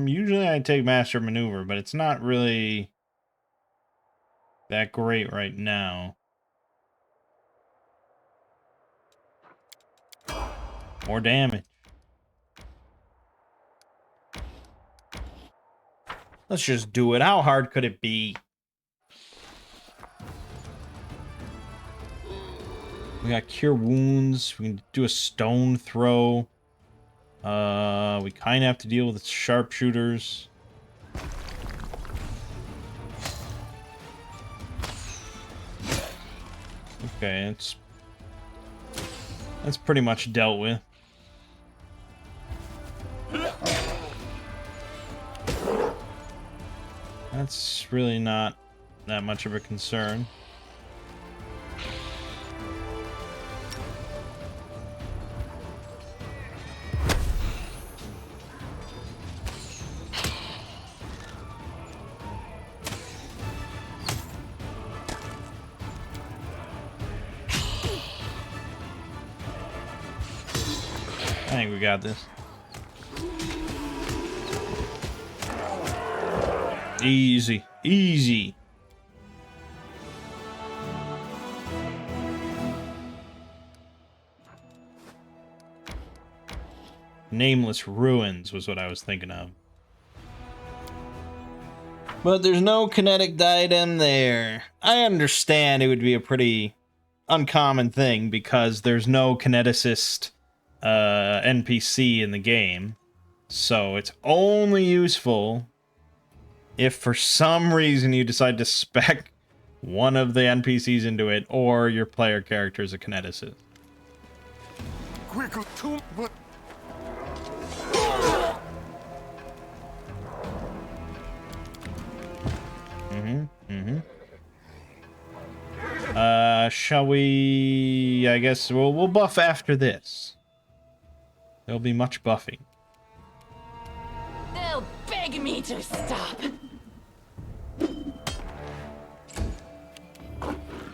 Usually I take Master Maneuver, but it's not really that great right now. More damage. Let's just do it. How hard could it be? We got Cure Wounds. We can do a Stone Throw. We kind of have to deal with sharpshooters. Okay, that's pretty much dealt with. That's really not that much of a concern. I think we got this. Easy. Easy. Nameless Ruins was what I was thinking of. But there's no kinetic diadem there. I understand it would be a pretty uncommon thing because there's no kineticist NPC in the game. So it's only useful if for some reason you decide to spec one of the NPCs into it or your player character is a kineticist. Shall we... I guess we'll buff after this. There'll be much buffing. They'll beg me to stop. The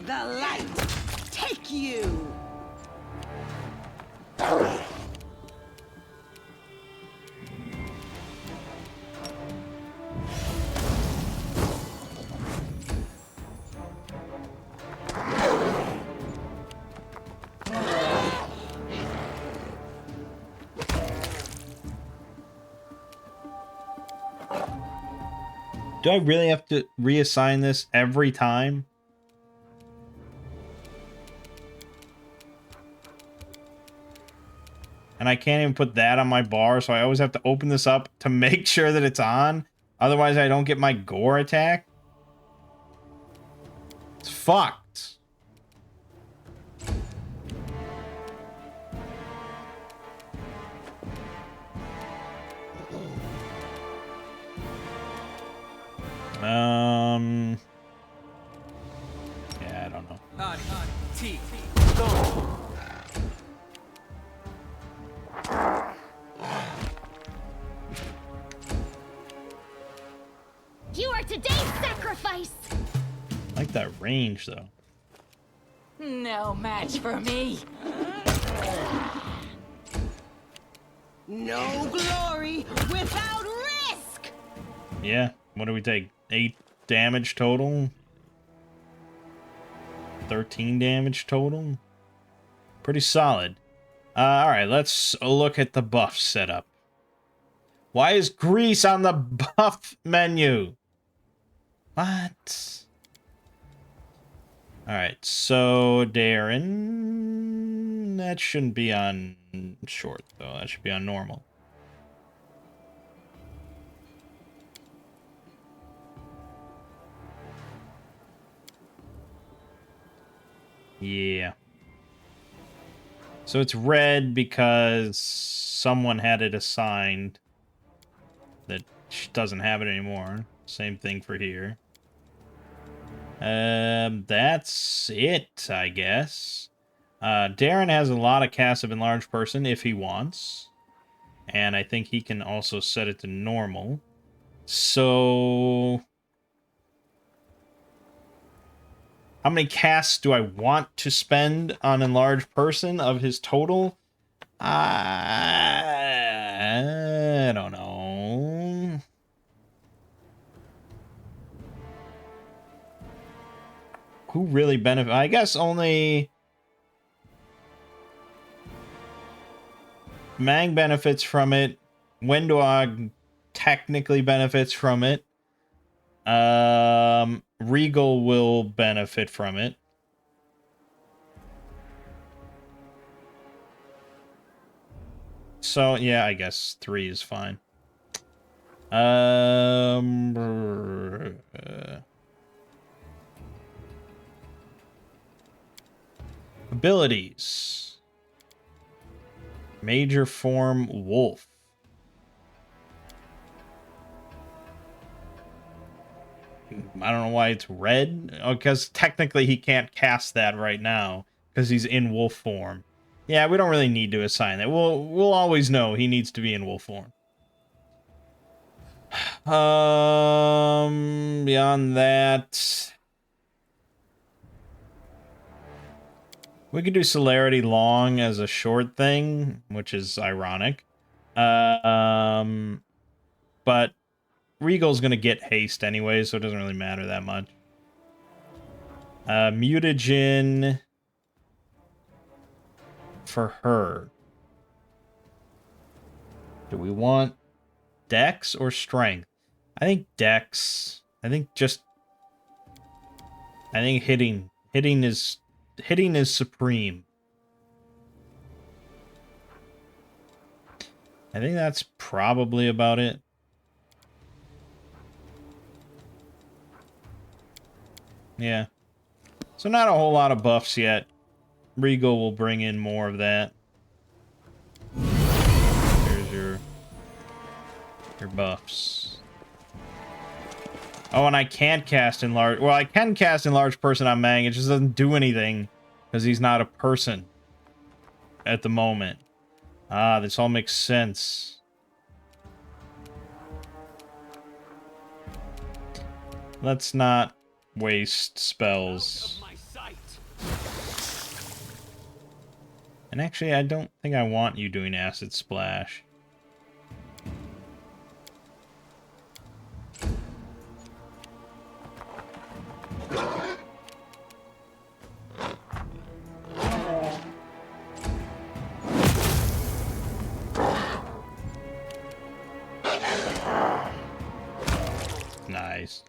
light, take you! Do I really have to reassign this every time? And I can't even put that on my bar, so I always have to open this up to make sure that it's on. Otherwise, I don't get my gore attack. It's fucked. Yeah, I don't know. You are today's sacrifice! I like that range, though. No match for me. No glory without risk! Yeah, what do we take? 8 damage total? 13 damage total? Pretty solid. Alright, let's look at the buff setup. Why is grease on the buff menu? What? Alright, so Darren... That shouldn't be on short, though. That should be on normal. Yeah. So it's red because someone had it assigned that doesn't have it anymore. Same thing for here. That's it, I guess. Darren has a lot of cast of Enlarged Person if he wants. And I think he can also set it to normal. So... how many casts do I want to spend on Enlarged Person of his total? I don't know. Who really benefits? I guess only Mangg benefits from it. Windog technically benefits from it. Regal will benefit from it. So, yeah, I guess 3 is fine. Abilities. Major form Wolf. I don't know why it's red. Oh, because technically he can't cast that right now because he's in wolf form. Yeah, we don't really need to assign that. We'll always know he needs to be in wolf form. Beyond that, we could do Celerity Long as a short thing, which is ironic. But Regal's gonna get haste anyway, so it doesn't really matter that much. Mutagen for her. Do we want Dex or Strength? I think Dex. I think hitting is supreme. I think that's probably about it. Yeah. So not a whole lot of buffs yet. Regal will bring in more of that. There's your buffs. Oh, and I can't cast Enlarge. Well, I can cast Enlarge Person on Mangg. It just doesn't do anything because he's not a person at the moment. Ah, this all makes sense. Let's not waste spells. And actually, I don't think I want you doing Acid Splash. Nice.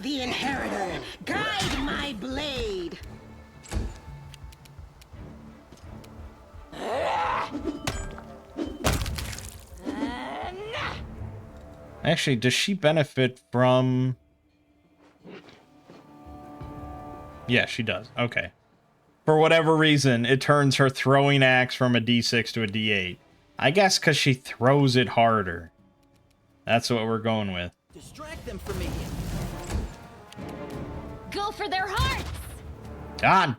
The Inheritor, guide my blade. Actually, does she benefit from... Yeah, she does. Okay. For whatever reason, it turns her throwing axe from a D6 to a D8. I guess because she throws it harder. That's what we're going with. Distract them from me. Go for their hearts! God!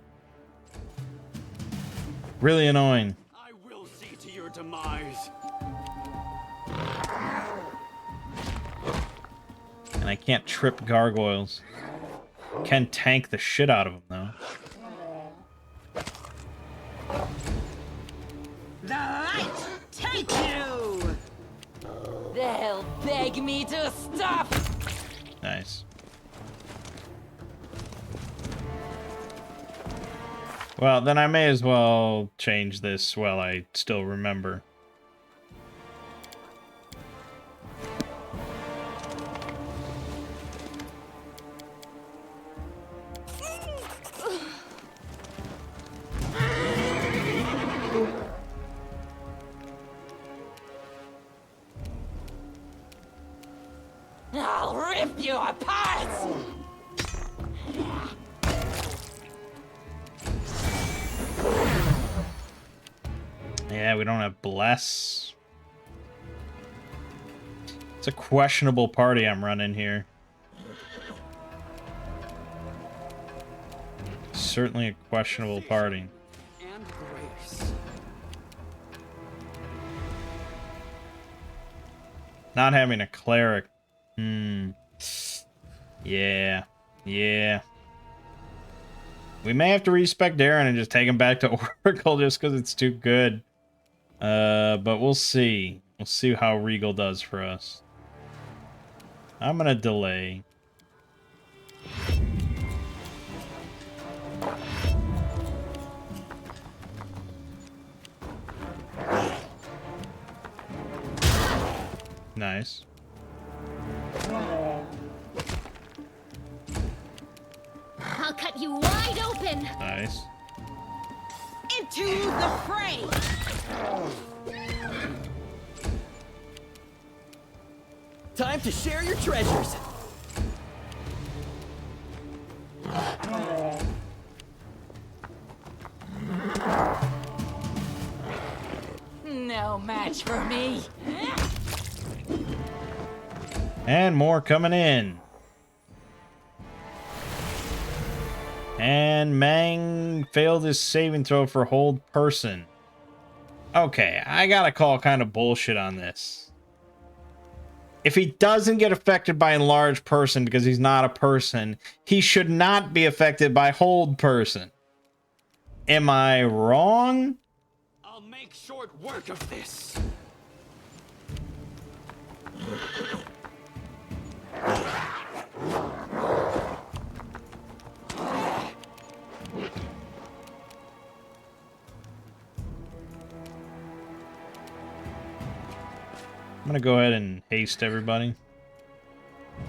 Really annoying. I will see to your demise. And I can't trip gargoyles. Can tank the shit out of them, though. The light take you. They'll beg me to stop! Nice. Well, then I may as well change this while I still remember. I'll rip you apart! Yeah, we don't have Bless. It's a questionable party I'm running here. Certainly a questionable party. And grace. Not having a cleric. Yeah. Yeah. We may have to respec Darren and just take him back to Oracle just because it's too good. But we'll see. We'll see how Regal does for us. I'm gonna delay. Nice. I'll cut you wide open! Nice. Into the fray. Time to share your treasures. No match for me! And more coming in. And Mangg failed his saving throw for hold person. Okay, I gotta call kind of bullshit on this. If he doesn't get affected by enlarged person because he's not a person, he should not be affected by hold person. Am I wrong? I'll make short work of this. I'm gonna go ahead and haste everybody. I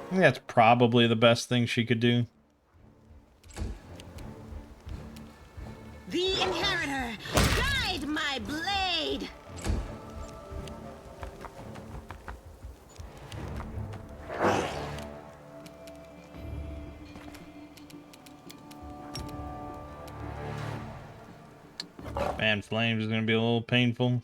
think that's probably the best thing she could do. The inheritor, guide my blade. Fan flames is gonna be a little painful.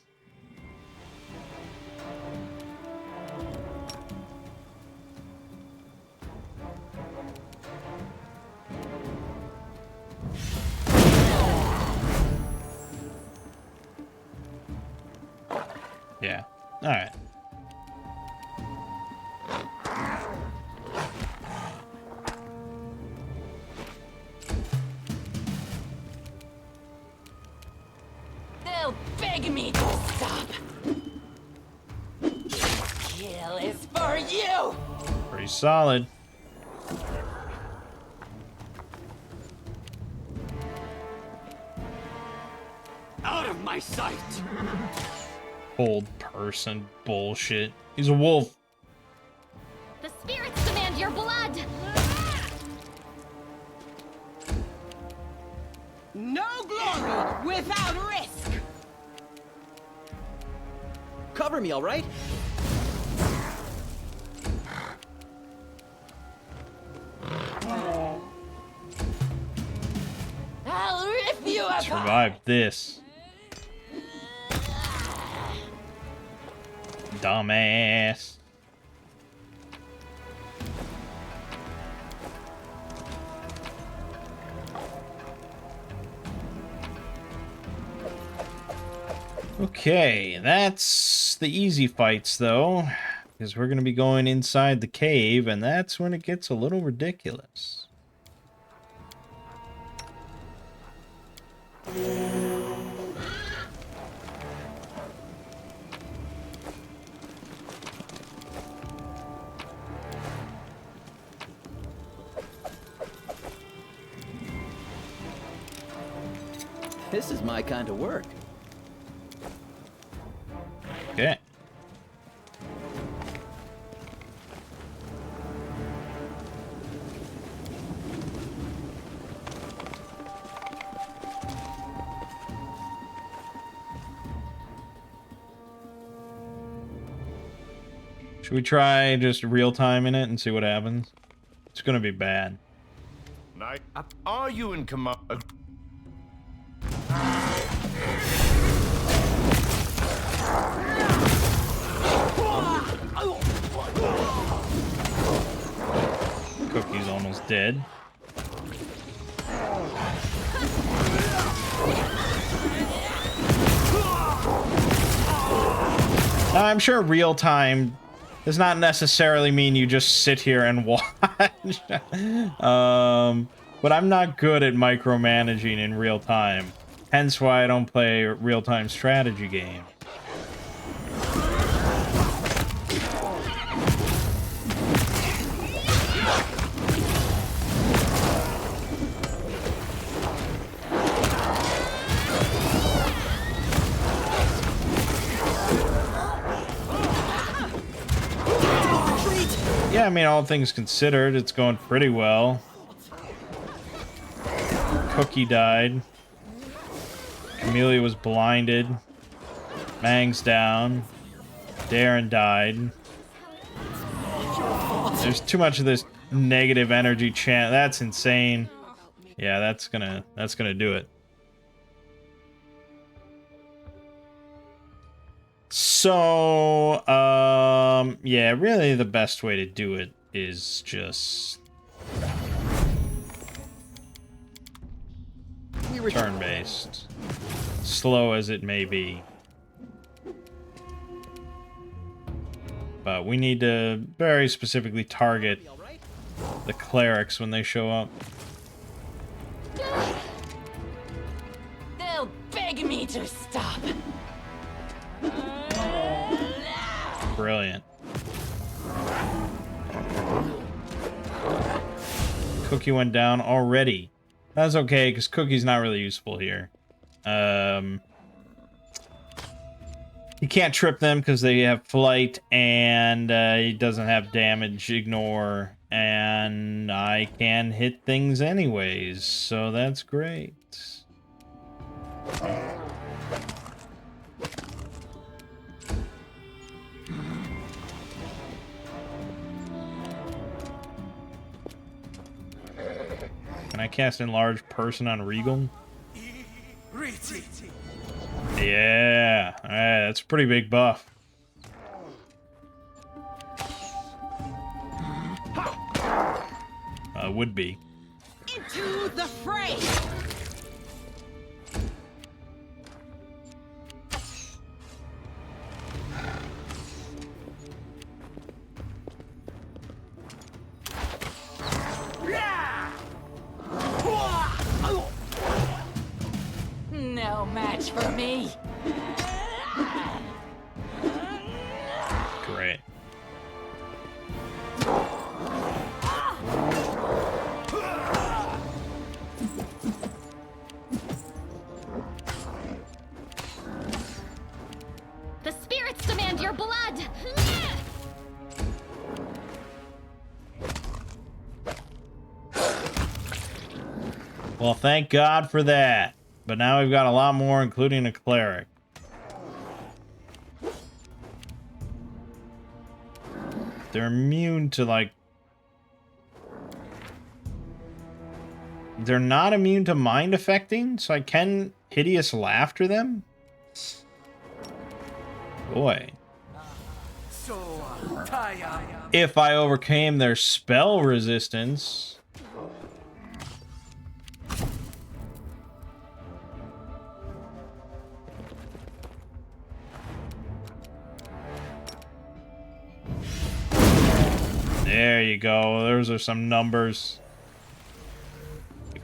Yeah. All right. They'll beg me to stop. Kill is for you. Pretty solid. Out of my sight! Old person bullshit. He's a wolf. The spirits demand your blood! No glory without risk. Cover me, all right? I'll rip you apart. Survived this. Dumbass. Okay, that's the easy fights though, because we're going to be going inside the cave, and that's when it gets a little ridiculous. This is my kind of work. Okay. Should we try just real time in it and see what happens? It's gonna be bad. Knight, are you in command? Cookie's almost dead. I'm sure real time does not necessarily mean you just sit here and watch. But I'm not good at micromanaging in real time. Hence why I don't play real-time strategy games. Yeah, I mean, all things considered, it's going pretty well. Cookie died. Amelia was blinded. Mangg's down. Darren died. There's too much of this negative energy chant. That's insane. Yeah, that's gonna do it. So, yeah, really the best way to do it is just turn-based. Slow as it may be. But we need to very specifically target the clerics when they show up. They'll beg me to stop. Brilliant. Cookie went down already. That's okay, because Cookie's not really useful here. He can't trip them because they have flight, and he doesn't have damage, ignore, and I can hit things anyways, so that's great. Can I cast Enlarge Person on Regal? Yeah, alright, that's a pretty big buff. Would be. Into the fray! No match for me. Great. The spirits demand your blood! Well, thank God for that. But now we've got a lot more, including a cleric. They're immune to, like... They're not immune to mind affecting, so I can hideous laughter them? Boy. If I overcame their spell resistance... There you go. Those are some numbers.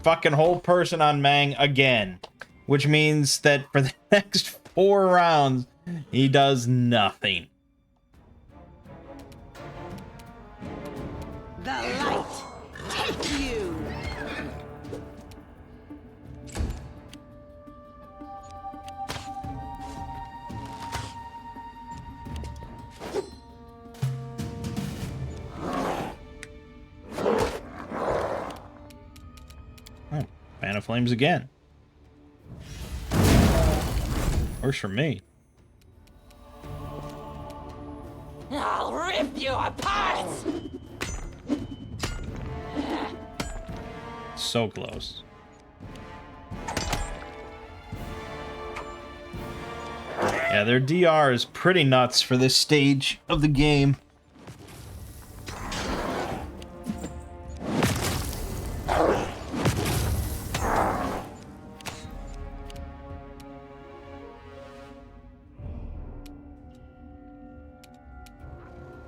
Fucking whole person on Mangg again. Which means that for the next 4 rounds, he does nothing. The light take you! Oh, Fan of Flames again. Works for me. I'll rip you apart! So close. Yeah, their DR is pretty nuts for this stage of the game.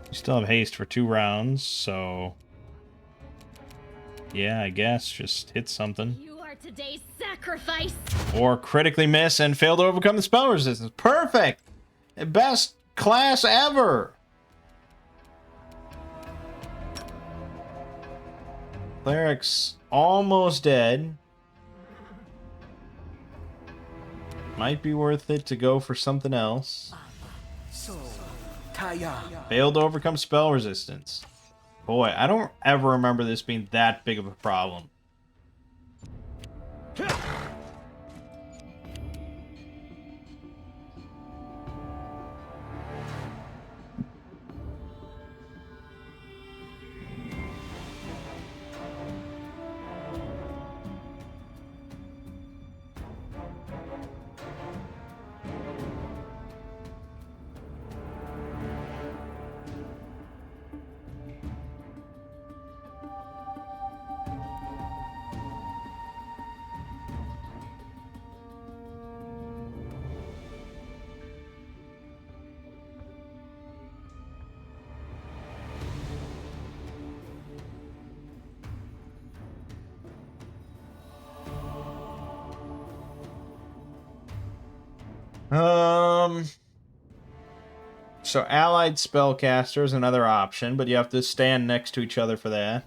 You still have haste for 2 rounds, so... Yeah, I guess. Just hit something. You are today's sacrifice! Or critically miss and fail to overcome the spell resistance. Perfect! Best class ever! Cleric's almost dead. Might be worth it to go for something else. Failed to overcome spell resistance. Boy, I don't ever remember this being that big of a problem. So allied spellcaster is another option, but you have to stand next to each other for that.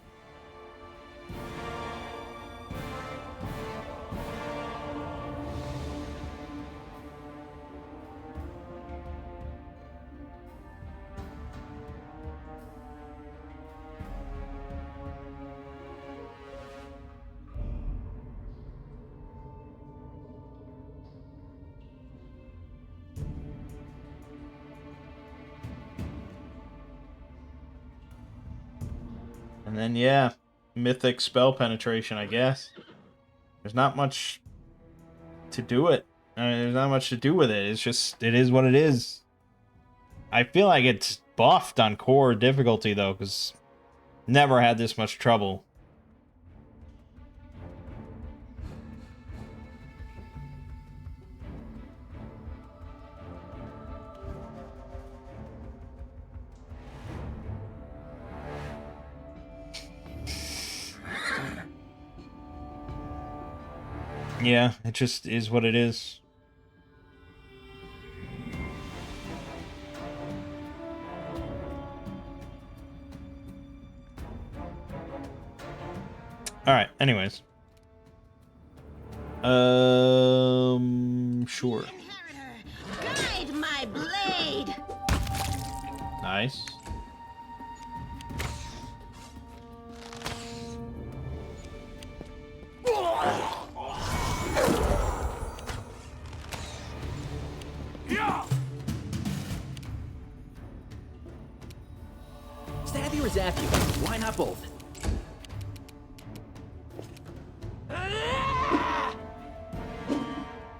then, yeah, mythic spell penetration, I guess. There's not much to do it. There's not much to do with it. It's just, it is what it is. I feel like it's buffed on core difficulty, though, because never had this much trouble. Yeah, it just is what it is. Alright, anyways. Sure. Guide my blade. Nice. Stab you or zap you? Why not both?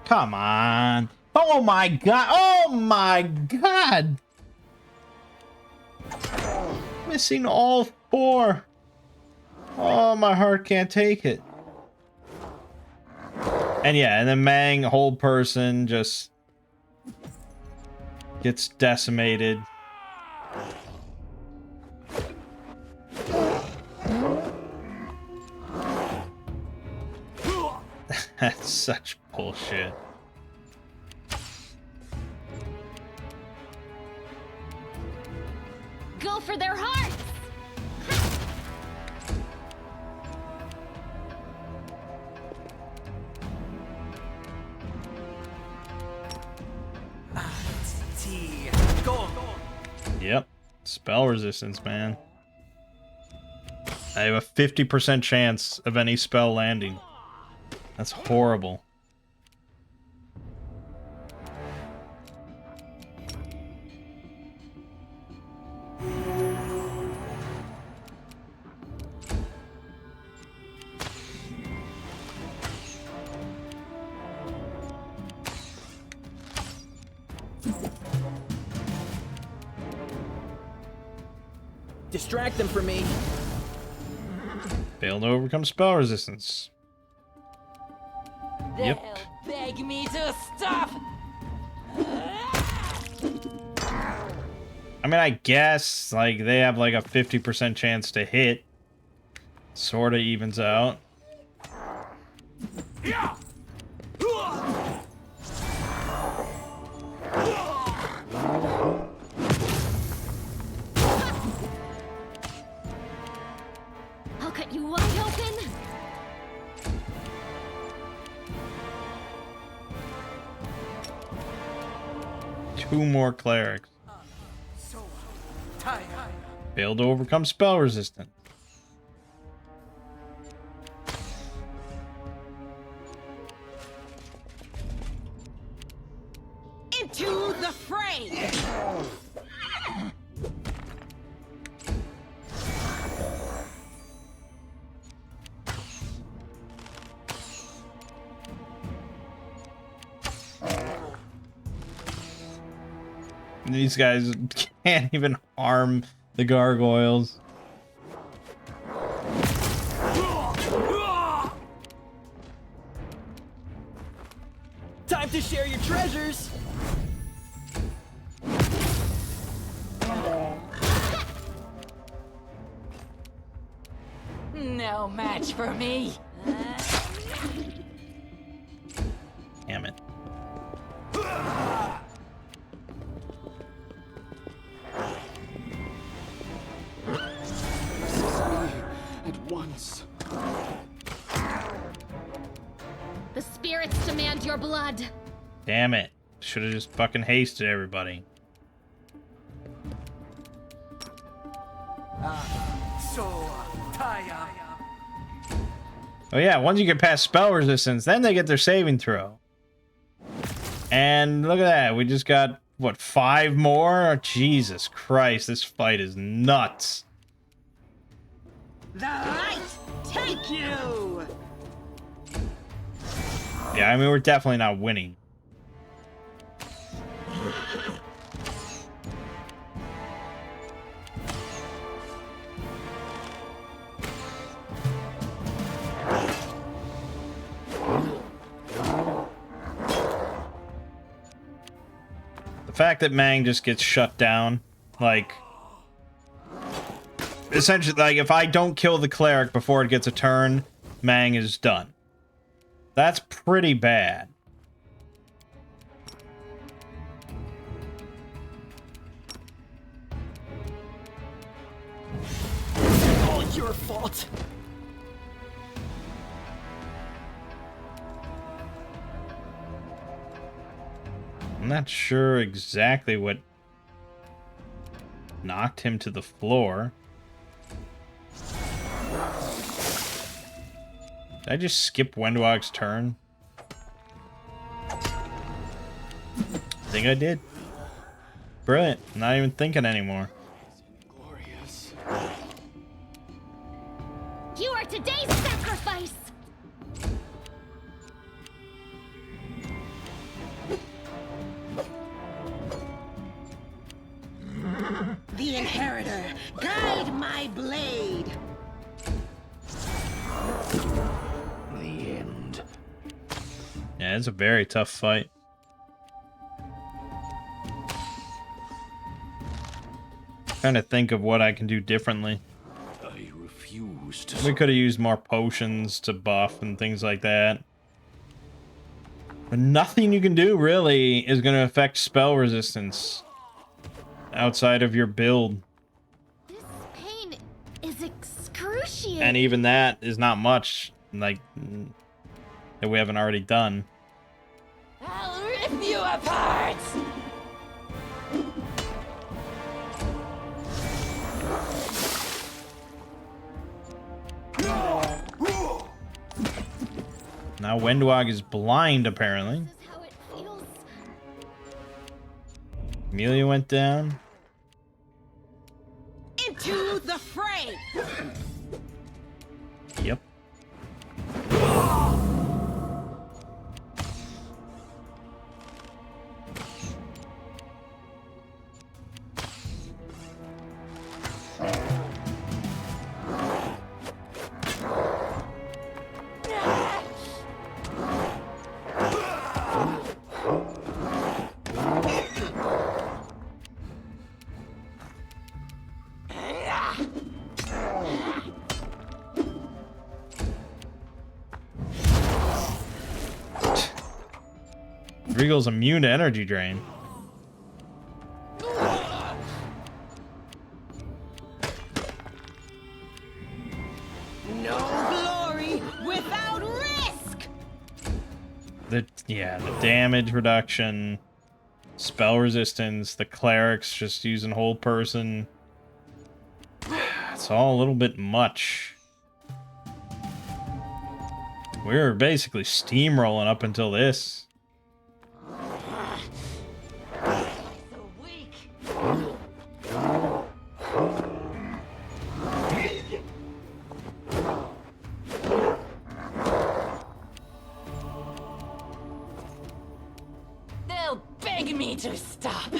Come on. Oh my god. Oh my god. Missing all 4. Oh, my heart can't take it. And yeah, and then Mangg, whole person, just gets decimated. That's such bullshit. Go for their hearts! Yep. Spell resistance, man. I have a 50% chance of any spell landing. That's horrible. Distract them for me. Failed to overcome spell resistance. They'll Yep. beg me to stop. I mean, I guess, like, they have, like, a 50% chance to hit. Sorta evens out. I'll cut you wide open! 2 more clerics. Failed to overcome spell resistance. Into the fray. These guys can't even harm the gargoyles. Time to share your treasures. No match for me. Damn it. At once. The spirits demand your blood. Damn it. Should have just fucking hasted everybody. Oh yeah, once you get past spell resistance, then they get their saving throw. And look at that, we just got, what, 5 more? Jesus Christ, this fight is nuts. The light take you! Yeah, I mean, we're definitely not winning. The fact that Mangg just gets shut down, like, essentially, like, if I don't kill the cleric before it gets a turn, Mangg is done. That's pretty bad. All your fault. I'm not sure exactly what knocked him to the floor. Did I just skip WotR's turn? I think I did. Brilliant. I'm not even thinking anymore. Glorious. You are today's sacrifice! The Inheritor, guide my blade! The end. Yeah, it's a very tough fight. Trying to think of what I can do differently. I refuse to. We could have used more potions to buff and things like that. But nothing you can do, really, is going to affect spell resistance outside of your build. This pain is excruciating. And even that is not much, like, that we haven't already done. I'll rip you apart! Now WotR is blind, apparently. This is how it feels. Amelia went down. Into the fray! Yep. Regal's immune to energy drain. No glory without risk! The damage reduction, spell resistance, the clerics just using whole person. It's all a little bit much. We were basically steamrolling up until this. So weak. They'll beg me to stop.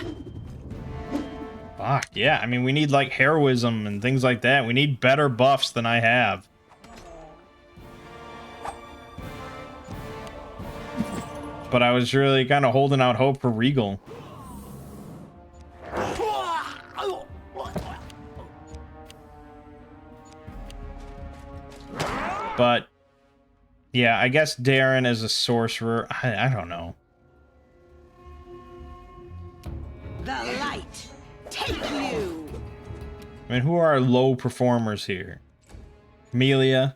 Fuck, yeah. I mean, we need, like, heroism and things like that. We need better buffs than I have. But I was really kind of holding out hope for Regal. But, yeah, I guess Darren as a sorcerer, I don't know. The light take you! I mean, who are our low performers here? Amelia,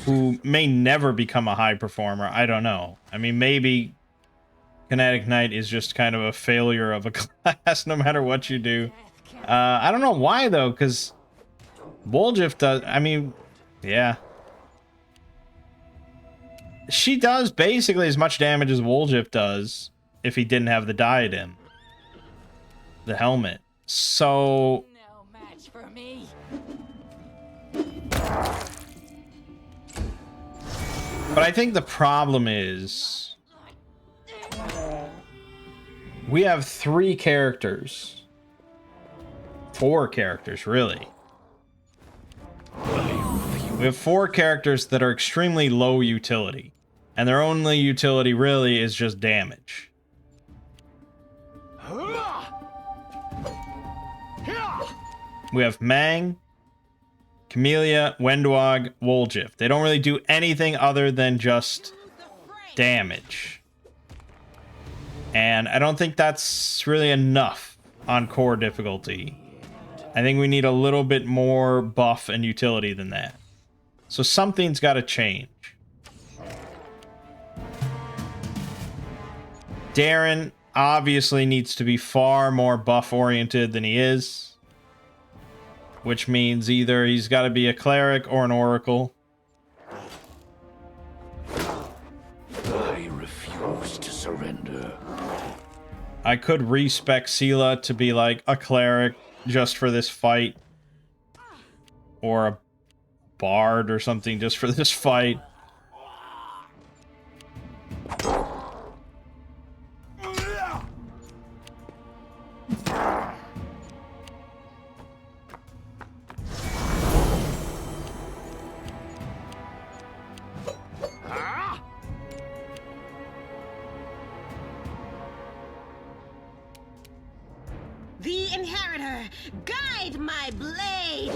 who may never become a high performer. I don't know. I mean, maybe Kinetic Knight is just kind of a failure of a class no matter what you do. I don't know why, though, because Woljif does... I mean, yeah. She does basically as much damage as Woljif does if he didn't have the diadem. The helmet. So... No match for me. But I think the problem is we have 3 characters. 4 characters, really. We have 4 characters that are extremely low utility. And their only utility really is just damage. We have Mangg, Camellia, Wendwag, Woljif. They don't really do anything other than just damage. And I don't think that's really enough on core difficulty. I think we need a little bit more buff and utility than that. So something's got to change. Darren obviously needs to be far more buff-oriented than he is. Which means either he's got to be a cleric or an oracle. I refuse to surrender. I could respec Sela to be like a cleric just for this fight. Or a bard or something just for this fight. The Inheritor, guide my blade!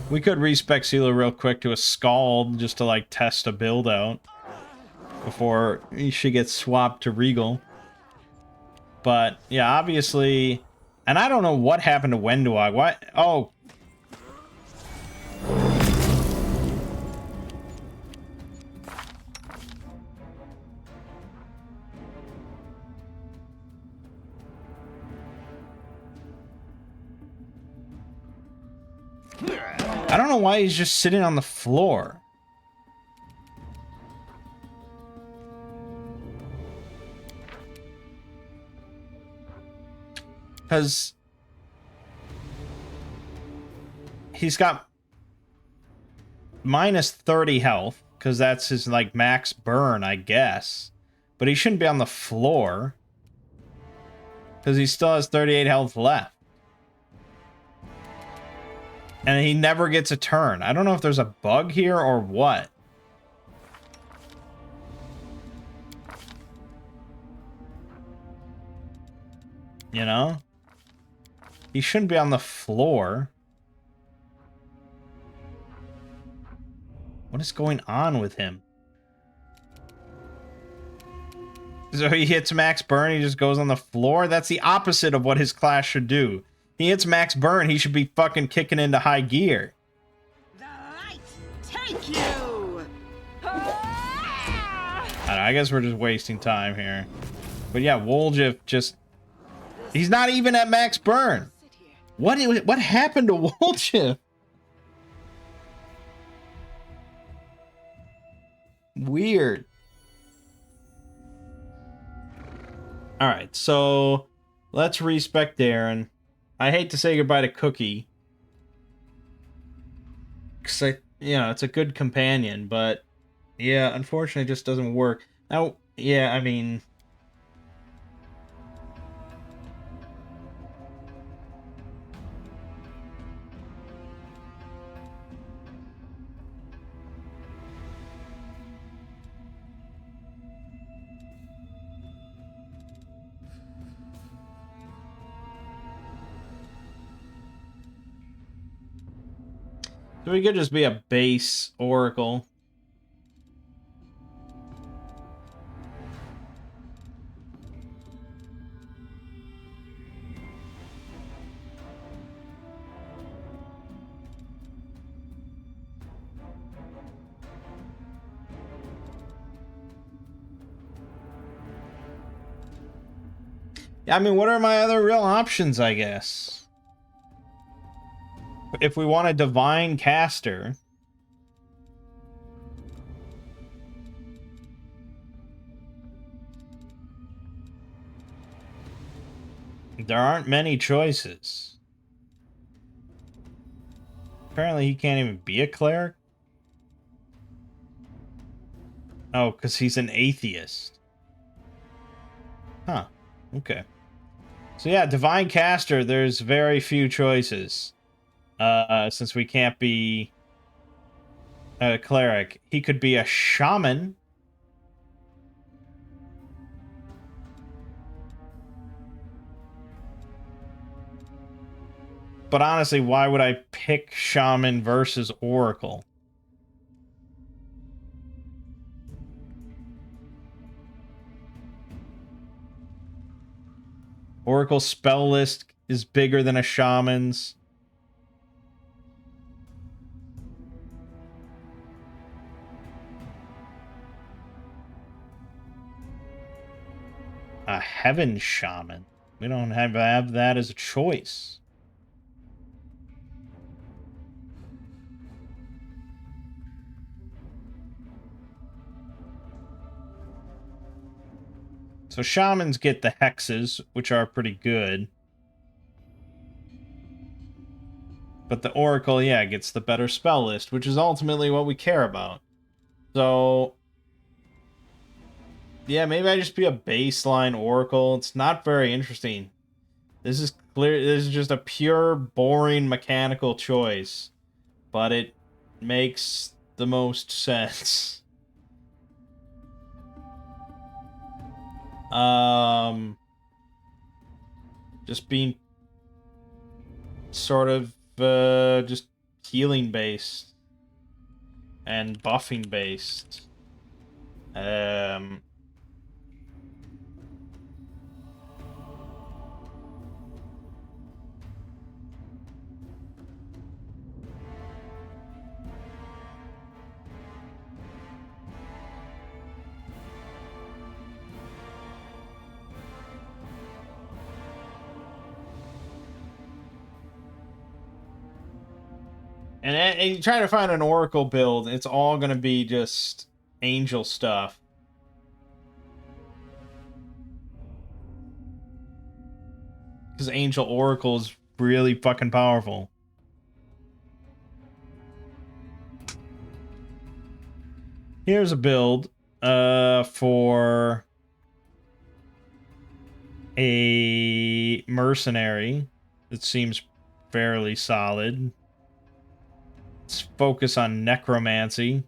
We could respec Sela real quick to a Scald just to like test a build out before she gets swapped to Regal. But yeah, obviously, and I don't know what happened to Wendwag. What? Oh. I don't know why he's just sitting on the floor. Because he's got minus 30 health, because that's his like max burn, I guess. But he shouldn't be on the floor, because he still has 38 health left. And he never gets a turn. I don't know if there's a bug here or what. You know? He shouldn't be on the floor. What is going on with him? So he hits max burn, he just goes on the floor? That's the opposite of what his class should do. He hits max burn, he should be fucking kicking into high gear. The light take you! I guess we're just wasting time here. But yeah, Woljif just... He's not even at max burn. What happened to Woljif? Weird. Alright, so... Let's respec Darren. I hate to say goodbye to Cookie. Because, it's a good companion, but... Yeah, unfortunately, it just doesn't work. Now, yeah, I mean... So we could just be a base Oracle. Yeah, I mean, what are my other real options, I guess? If we want a divine caster, There aren't many choices. Apparently he can't even be a cleric. Oh, because he's an atheist. Huh. Okay. So yeah, Divine Caster, there's very few choices. Since we can't be a cleric. He could be a shaman. But honestly, why would I pick shaman versus oracle? Oracle spell list is bigger than a shaman's. A heaven shaman. We don't have that as a choice. So shamans get the hexes, which are pretty good. But the oracle, yeah, gets the better spell list, which is ultimately what we care about. So yeah, maybe I just be a baseline oracle. It's not very interesting. This is clear. This is just a pure, boring mechanical choice, but it makes the most sense. Just being sort of just healing based and buffing based. And you try to find an oracle build, it's all gonna be just angel stuff. Because Angel Oracle is really fucking powerful. Here's a build for a mercenary that seems fairly solid. Let's focus on necromancy.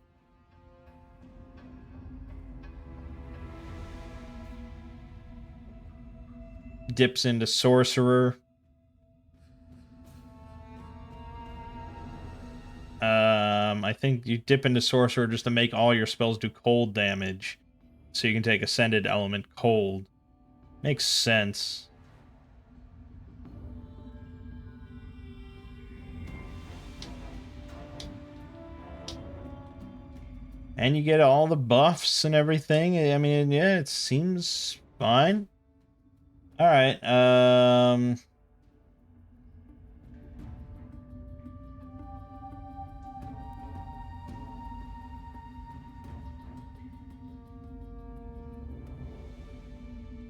Dips into sorcerer. I think you dip into sorcerer just to make all your spells do cold damage. So you can take ascended element cold. Makes sense. And you get all the buffs and everything. I mean, yeah, it seems fine. All right.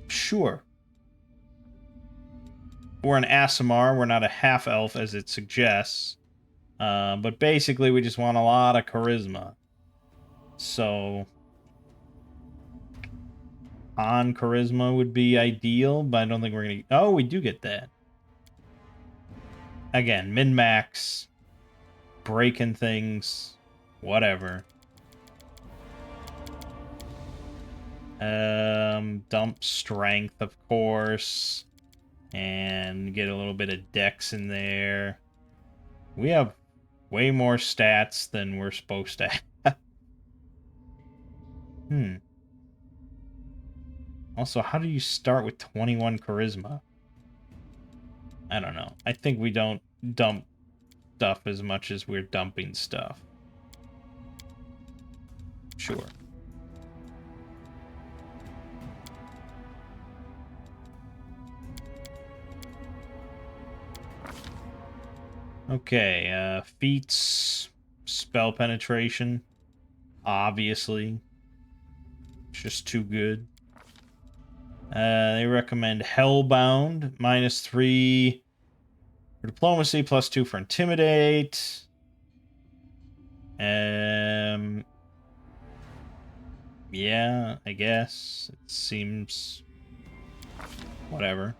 Sure. We're an Asimar. We're not a half-elf, as it suggests. But basically, we just want a lot of charisma. So on charisma would be ideal, but I don't think we're going to... Oh, we do get that. Again, min-max, breaking things, whatever. Dump strength, of course. And get a little bit of dex in there. We have way more stats than we're supposed to have. Also, how do you start with 21 charisma? I don't know. I think we don't dump stuff as much as we're dumping stuff. Sure. Okay, feats, spell penetration, obviously. It's just too good. They recommend Hellbound, -3 for diplomacy, +2 for intimidate. Yeah, I guess it seems whatever.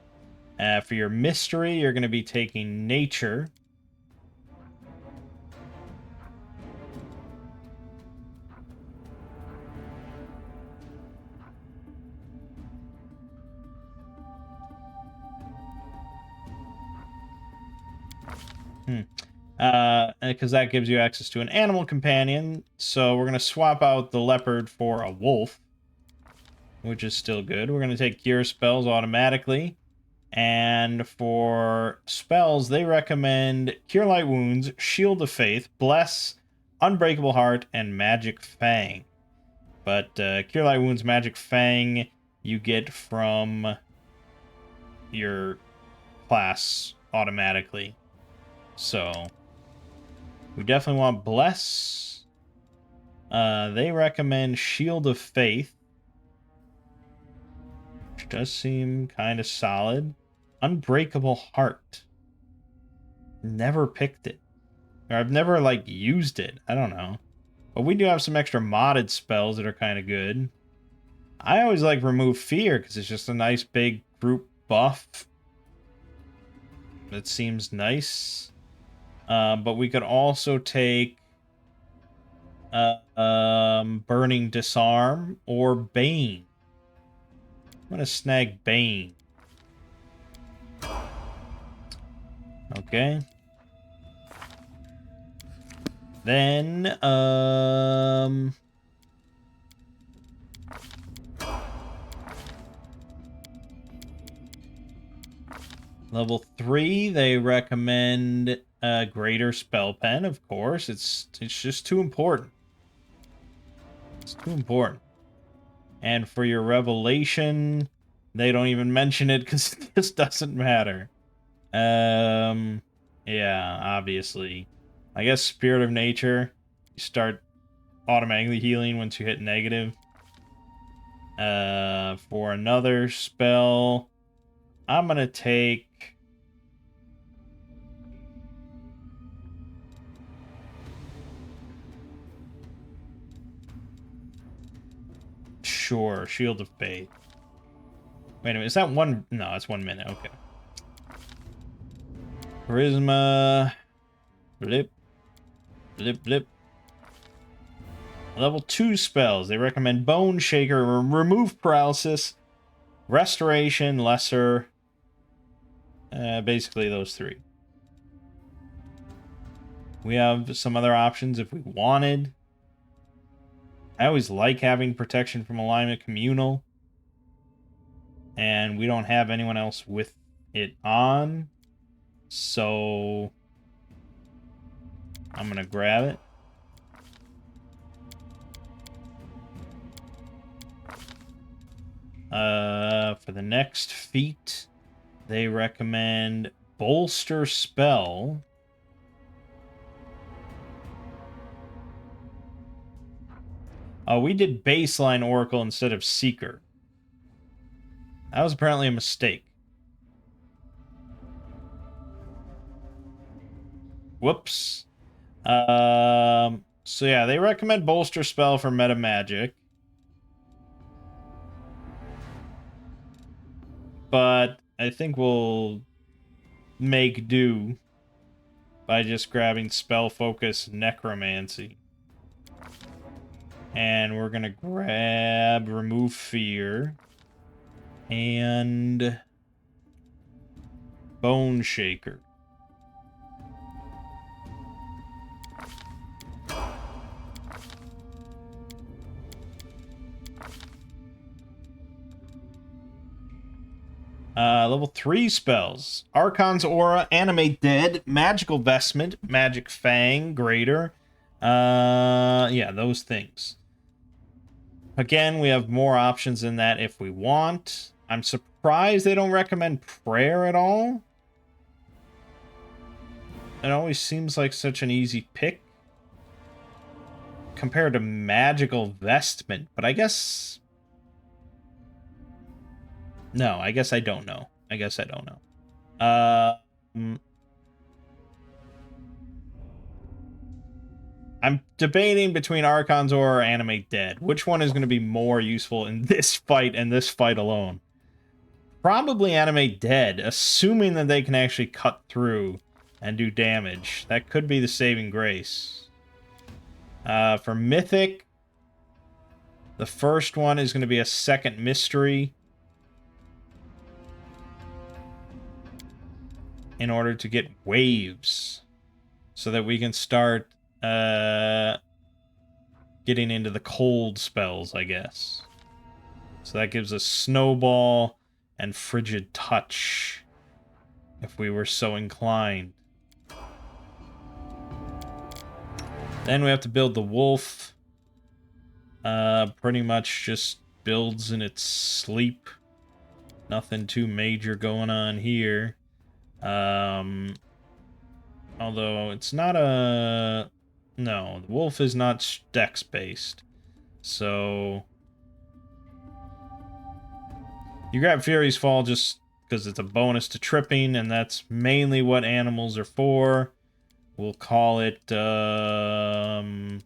For your mystery, you're going to be taking nature. Because that gives you access to an animal companion. So we're going to swap out the leopard for a wolf, which is still good. We're going to take cure spells automatically. And for spells, they recommend Cure Light Wounds, Shield of Faith, Bless, Unbreakable Heart, and Magic Fang. But Cure Light Wounds, Magic Fang, you get from your class automatically. So we definitely want Bless. They recommend Shield of Faith, which does seem kind of solid. Unbreakable Heart. Never picked it. Or I've never, like, used it. I don't know. But we do have some extra modded spells that are kind of good. I always like Remove Fear, because it's just a nice big group buff. That seems nice. But we could also take Burning Disarm or Bane. I'm going to snag Bane. Okay. Then, level 3, they recommend a Greater Spell Pen, of course. It's just too important. It's too important. And for your Revelation, they don't even mention it because it just doesn't matter. Yeah, obviously. I guess Spirit of Nature, you start automatically healing once you hit negative. For another spell, I'm gonna take... Sure, Shield of Faith. Wait a minute, is that one? No, it's 1 minute, okay. Charisma. Blip. Blip, blip. Level 2 spells. They recommend Bone Shaker, Remove Paralysis, Restoration, Lesser. Basically those 3. We have some other options if we wanted. I always like having Protection from Alignment Communal. And we don't have anyone else with it on. So I'm going to grab it. For the next feat, they recommend Bolster Spell. Oh, we did Baseline Oracle instead of Seeker. That was apparently a mistake. Whoops. So yeah, they recommend Bolster Spell for Meta Magic. But I think we'll make do by just grabbing Spell Focus Necromancy. And we're going to grab Remove Fear and Bone Shaker. Level 3 spells. Archon's Aura, Animate Dead, Magical Vestment, Magic Fang, Greater. Yeah, those things. Again, we have more options than that if we want. I'm surprised they don't recommend Prayer at all. It always seems like such an easy pick compared to Magical Vestment, but I guess... No, I guess I don't know. I guess I don't know. I'm debating between Archon's Ore or Animate Dead. Which one is going to be more useful in this fight and this fight alone? Probably Animate Dead, assuming that they can actually cut through and do damage. That could be the saving grace. For Mythic, the first one is going to be a second mystery in order to get waves so that we can start getting into the cold spells, I guess. So that gives us Snowball and Frigid Touch, if we were so inclined. Then we have to build the Wolf. Pretty much just builds in its sleep. Nothing too major going on here. Although it's not a... No, the Wolf is not dex-based. So... You grab Fury's Fall just because it's a bonus to tripping, and that's mainly what animals are for. We'll call it, Gnaw.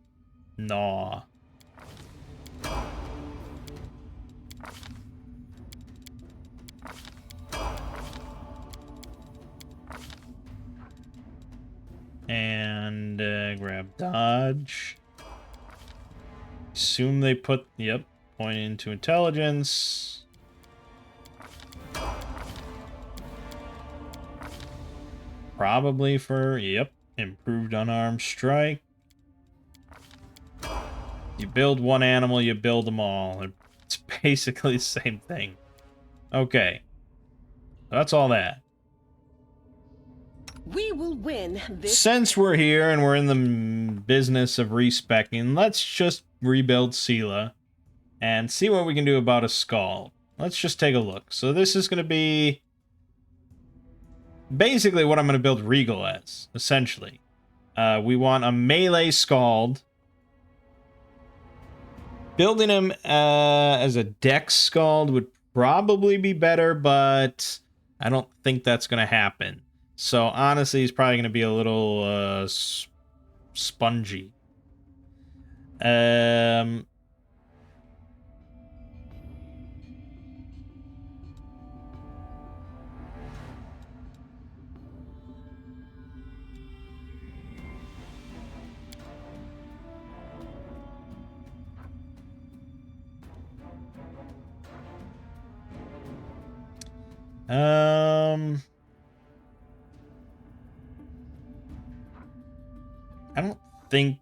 And, grab Dodge. Assume they put, yep, point into Intelligence. Probably for, yep, improved unarmed strike. You build one animal, you build them all. It's basically the same thing. Okay. That's all that. We will win this. Since we're here and we're in the business of respecking, let's just rebuild Sela and see what we can do about a Scald. Let's just take a look. So this is going to be basically what I'm going to build Regal as, essentially. We want a melee Scald. Building him as a Dex Scald would probably be better, but I don't think that's going to happen. So honestly, he's probably going to be a little spongy. I don't think...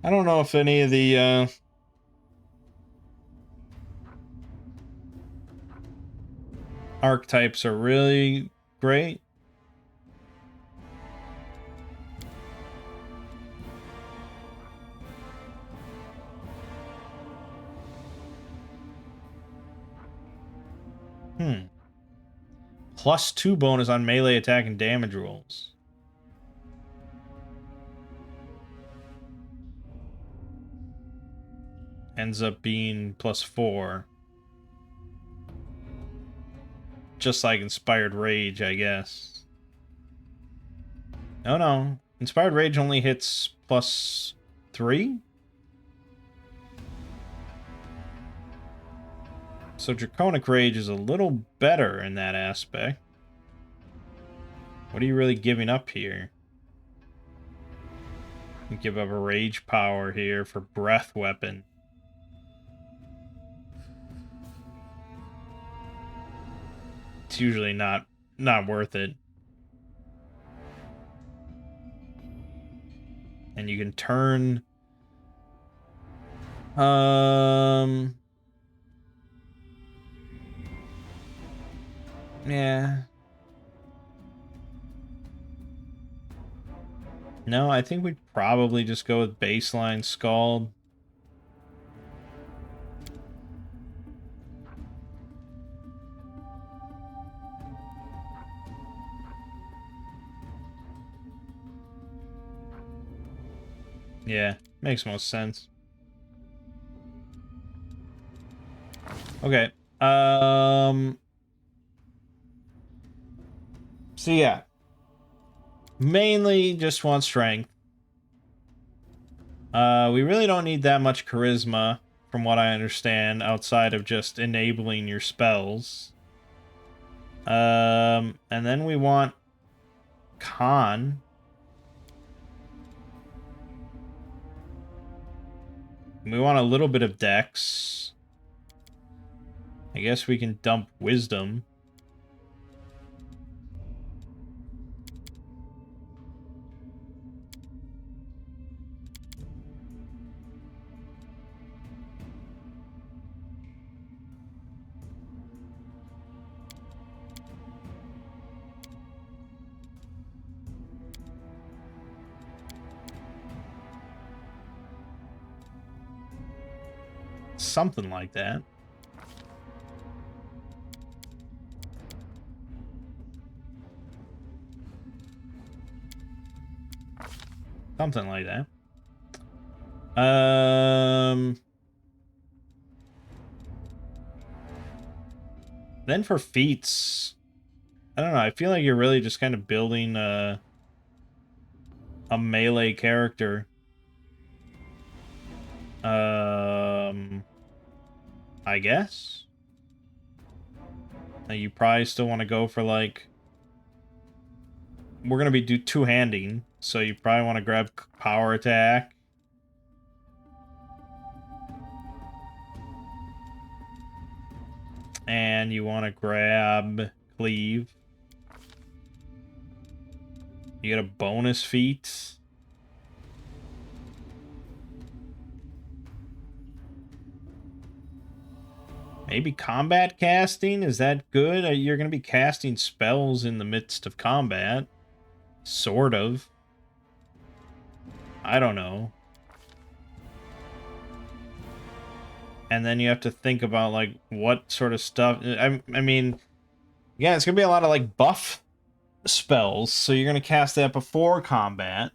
I don't know if any of the, archetypes are really great. +2 bonus on melee attack and damage rolls. Ends up being +4. Just like Inspired Rage, I guess. Oh no. Inspired Rage only hits +3? So Draconic Rage is a little better in that aspect. What are you really giving up here? You give up a Rage Power here for Breath Weapon. It's usually not worth it. And you can turn... Yeah. No, I think we'd probably just go with baseline Scald. Yeah, makes most sense. Okay. So yeah. Mainly just want strength. We really don't need that much charisma, from what I understand, outside of just enabling your spells. And then we want con. We want a little bit of dex. I guess we can dump wisdom. Something like that. Something like that. Then for feats, I don't know. I feel like you're really just kind of building a melee character. I guess. Now you probably still want to go for like. We're gonna be two-handing, so you probably want to grab power attack. And you want to grab cleave. You get a bonus feat. Maybe combat casting? Is that good? You're going to be casting spells in the midst of combat. Sort of. I don't know. And then you have to think about, like, what sort of stuff... I mean, yeah, it's going to be a lot of, like, buff spells. So you're going to cast that before combat.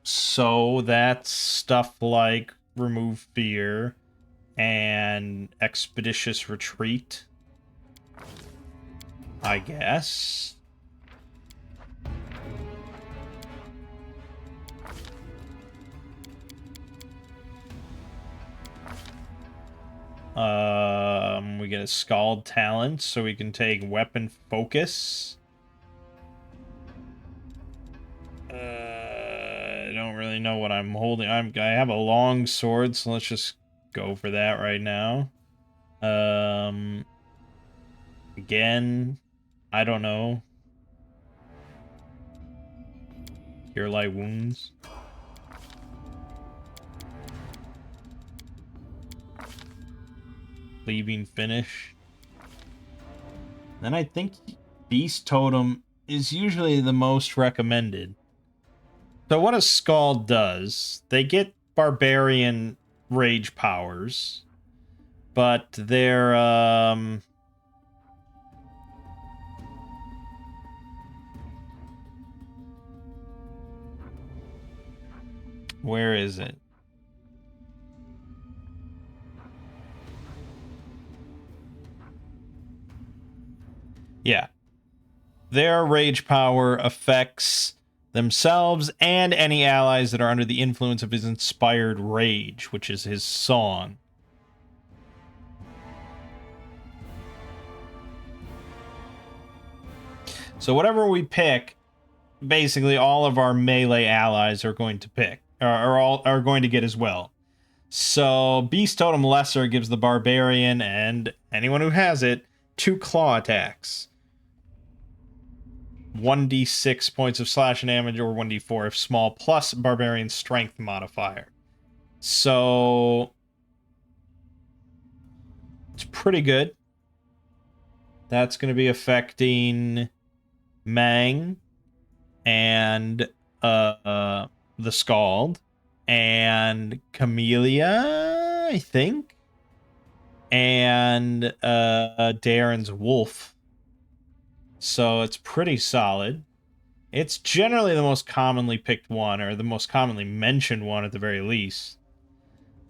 So that's stuff like Remove Fear and Expeditious Retreat, I guess. We get a Scald talent, so we can take Weapon Focus. I don't really know what I'm holding. I have a long sword, so let's just go for that right now. Again, I don't know. Cure Light Wounds. Leaving Finish. Then I think Beast Totem is usually the most recommended. So what a Scald does, they get Barbarian Rage powers, but they're, where is it? Yeah. Their rage power affects themselves and any allies that are under the influence of his inspired rage, which is his song. So whatever we pick, basically all of our melee allies are going to pick, are going to get as well. So Beast Totem Lesser gives the Barbarian and anyone who has it 2 claw attacks. 1d6 points of slash damage or 1d4 if small, plus Barbarian Strength modifier. So it's pretty good. That's going to be affecting Mangg and the Scald and Camellia, I think, and Darren's Wolf. So it's pretty solid. It's generally the most commonly picked one, or the most commonly mentioned one at the very least.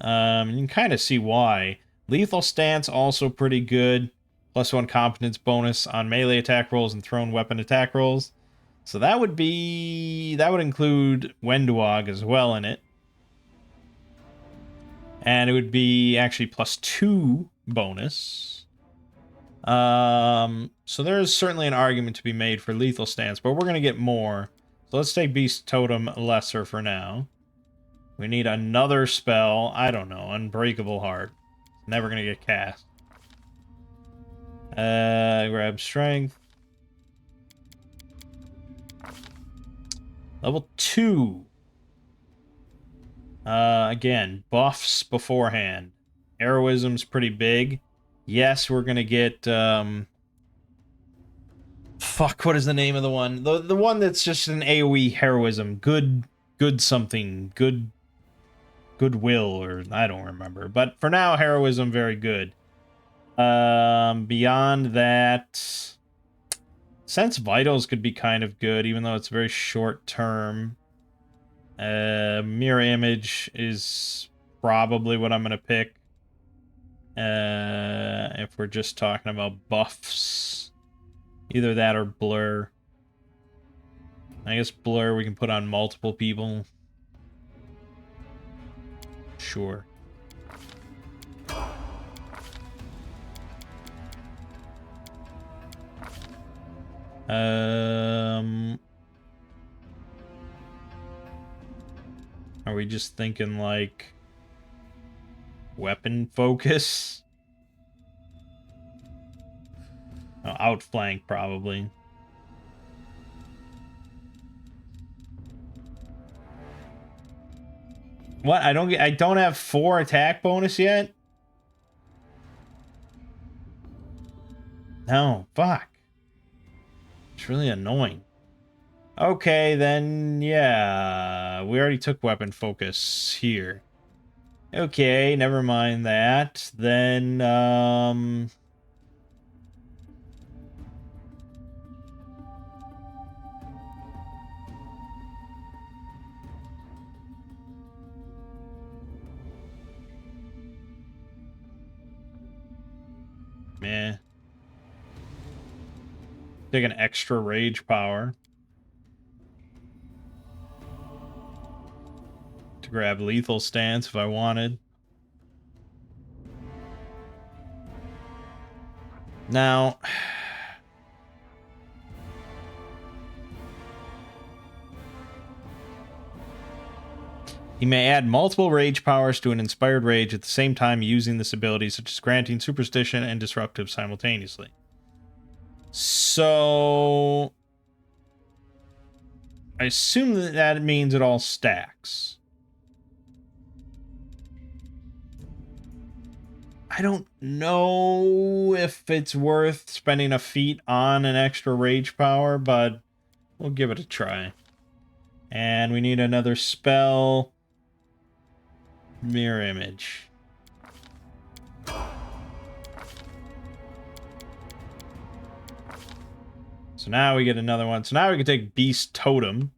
You can kind of see why. Lethal Stance also pretty good. +1 competence bonus on melee attack rolls and thrown weapon attack rolls. So that would include Wenduog as well in it. And it would be actually +2 bonus. So there's certainly an argument to be made for Lethal Stance, but we're going to get more. So let's take Beast Totem Lesser for now. We need another spell. I don't know. Unbreakable Heart. Never going to get cast. Grab Strength. Level 2. Again, buffs beforehand. Heroism's pretty big. Yes, we're gonna get, fuck, what is the name of the one? The one that's just an AoE heroism. Good something. Goodwill, or I don't remember. But for now, heroism, very good. Beyond that, Sense Vitals could be kind of good, even though it's very short term. Mirror Image is probably what I'm going to pick. If we're just talking about buffs. Either that or Blur. I guess Blur we can put on multiple people. Sure. Are we just thinking like weapon focus? Oh, outflank probably. What? I don't have 4 attack bonus yet? No, fuck. It's really annoying. Okay, then, yeah. We already took weapon focus here. Okay, never mind that. Then, meh. Take an extra rage power. To grab Lethal Stance if I wanted. Now, he may add multiple rage powers to an inspired rage at the same time using this ability, such as granting superstition and disruptive simultaneously. So I assume that means it all stacks. I don't know if it's worth spending a feat on an extra rage power, but we'll give it a try. And we need another spell. Mirror Image. So now we get another one. So now we can take Beast Totem.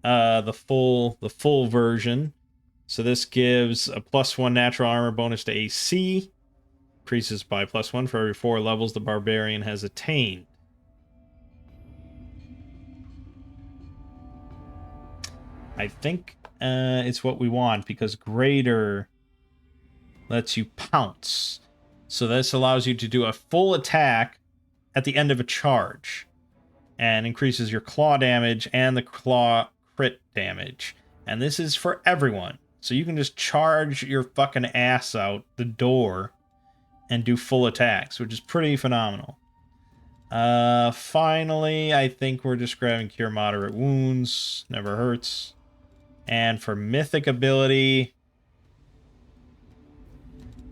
The full version. So this gives a +1 natural armor bonus to AC. Increases by +1 for every 4 levels the barbarian has attained. I think it's what we want, because greater lets you pounce. So this allows you to do a full attack at the end of a charge. And increases your claw damage and the claw crit damage. And this is for everyone. So you can just charge your fucking ass out the door and do full attacks, which is pretty phenomenal. Finally, I think we're just grabbing Cure Moderate Wounds. Never hurts. And for Mythic ability,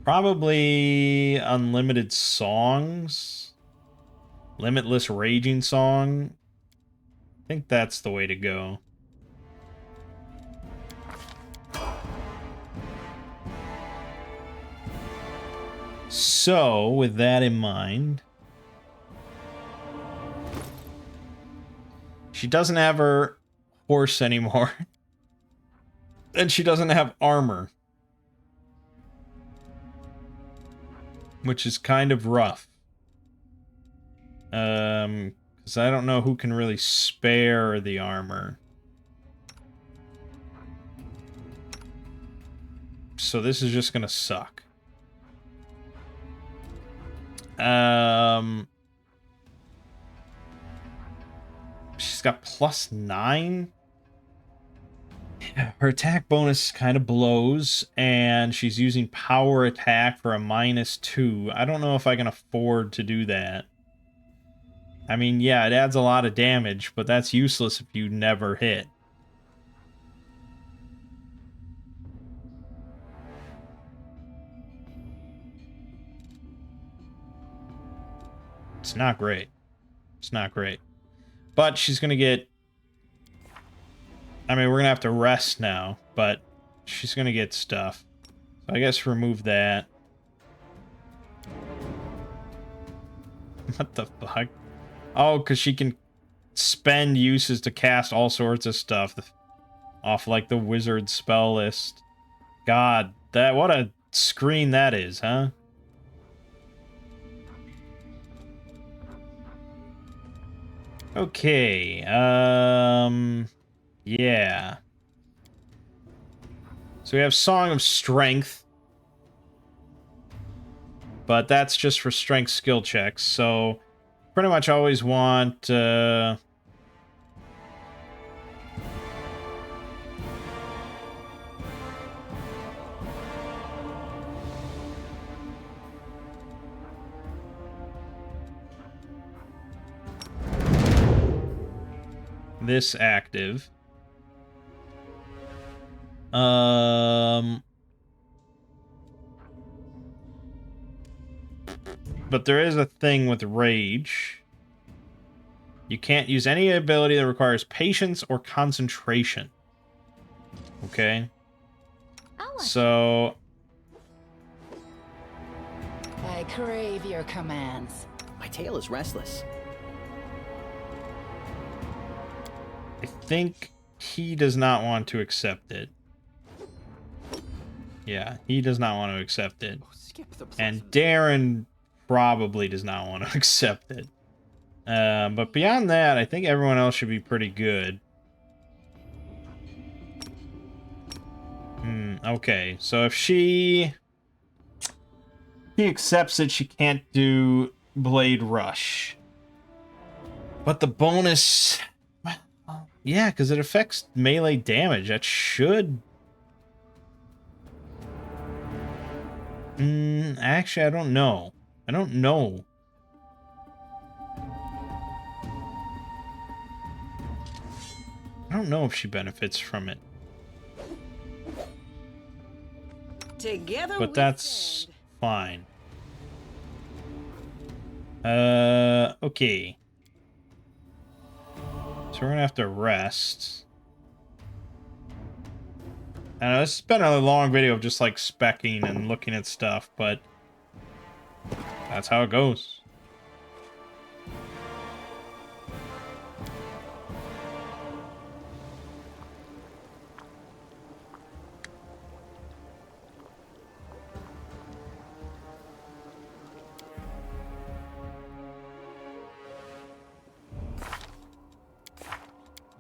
probably Unlimited Songs. Limitless Raging Song. I think that's the way to go. So, with that in mind, She doesn't have her horse anymore. And she doesn't have armor. Which is kind of rough. Because I don't know who can really spare the armor. So this is just gonna suck. She's got +9. Her attack bonus kind of blows, and she's using power attack for a -2. I don't know if I can afford to do that. I mean, yeah, it adds a lot of damage, but that's useless if you never hit. It's not great. It's not great. But she's going to get... I mean, we're going to have to rest now, but she's going to get stuff. So I guess remove that. What the fuck? Oh, because she can spend uses to cast all sorts of stuff off, like, the wizard spell list. God, what a screen that is, huh? Okay, yeah. So we have Song of Strength. But that's just for strength skill checks, so pretty much always want, this active. But there is a thing with rage. You can't use any ability that requires patience or concentration. Okay? So... I crave your commands. My tail is restless. I think he does not want to accept it. Yeah, he does not want to accept it. And Darren probably does not want to accept it. But beyond that, I think everyone else should be pretty good. Okay, so if he accepts it, she can't do Blade Rush. But the bonus... Yeah, because it affects melee damage. That should... Actually, I don't know. I don't know. I don't know if she benefits from it. Together But we that's stand. fine. Okay. So we're gonna have to rest. I know this has been a long video of just like specking and looking at stuff, but that's how it goes.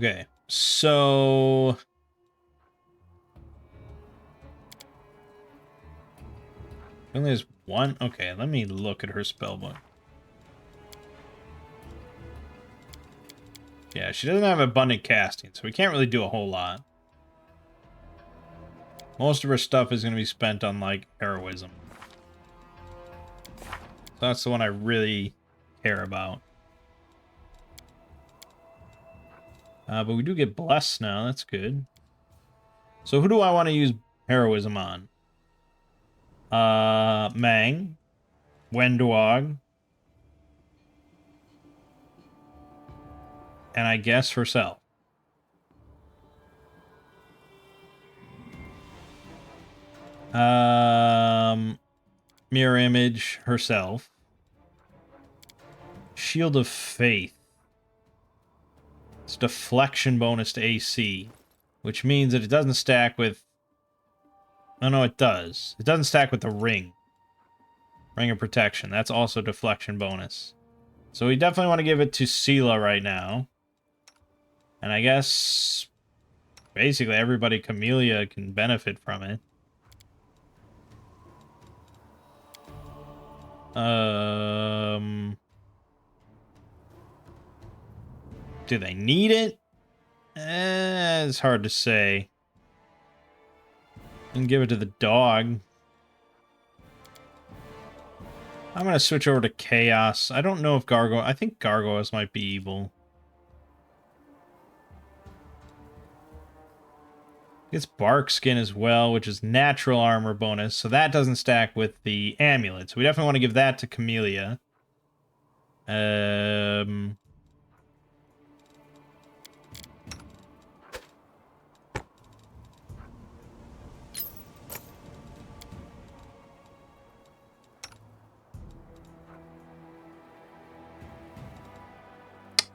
Okay, so only has one. Okay, let me look at her spellbook. Yeah, she doesn't have abundant casting, so we can't really do a whole lot. Most of her stuff is going to be spent on, like, heroism. So that's the one I really care about. But we do get blessed now. That's good. So who do I want to use heroism on? Mangg. WotR. And I guess herself. Mirror image herself. Shield of Faith. It's deflection bonus to AC, which means that it doesn't stack with... Oh, no, it does. It doesn't stack with the ring. Ring of Protection. That's also deflection bonus. So we definitely want to give it to Sela right now. And I guess... basically everybody Camellia can benefit from it. Do they need it? It's hard to say. And give it to the dog. I'm going to switch over to Chaos. I don't know if I think Gargoyles might be evil. Gets Bark Skin as well, which is natural armor bonus. So that doesn't stack with the amulet. So we definitely want to give that to Camellia.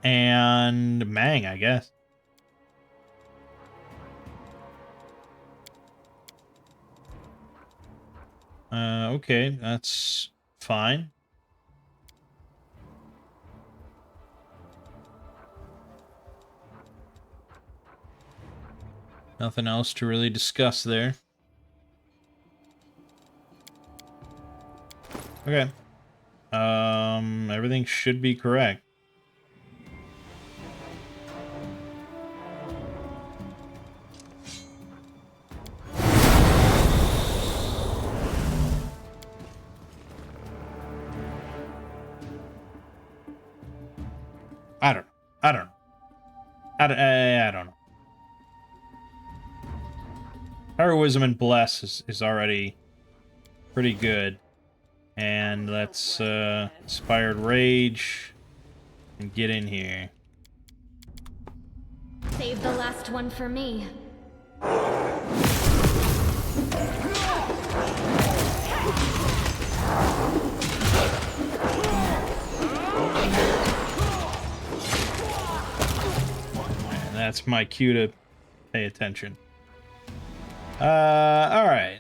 And Mangg, I guess. Okay, that's fine. Nothing else to really discuss there. Okay. Everything should be correct. I don't know. I don't know. Heroism and Bless is already pretty good. And let's Inspired Rage and get in here. Save the last one for me. And that's my cue to pay attention. Alright.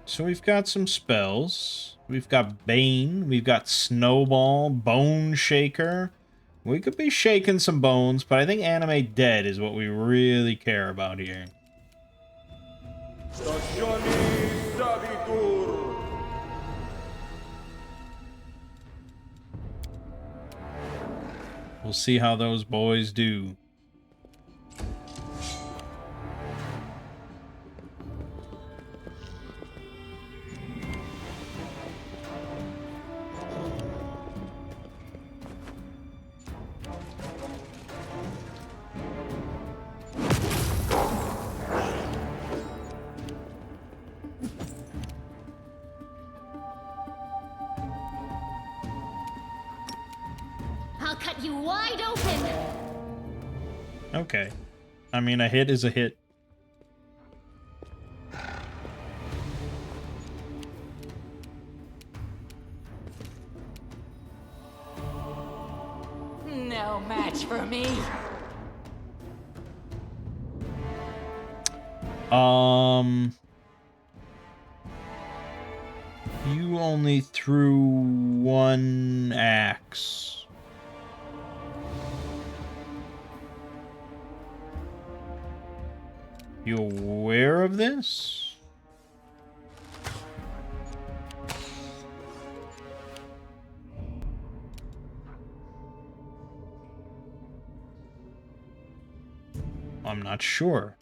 So we've got some spells. We've got Bane. We've got Snowball. Bone Shaker. We could be shaking some bones, but I think Animate Dead is what we really care about here. We'll see how those boys do. I'll cut you wide open. Okay. I mean, a hit is a hit. No match for me. You only threw one axe. You aware of this? I'm not sure.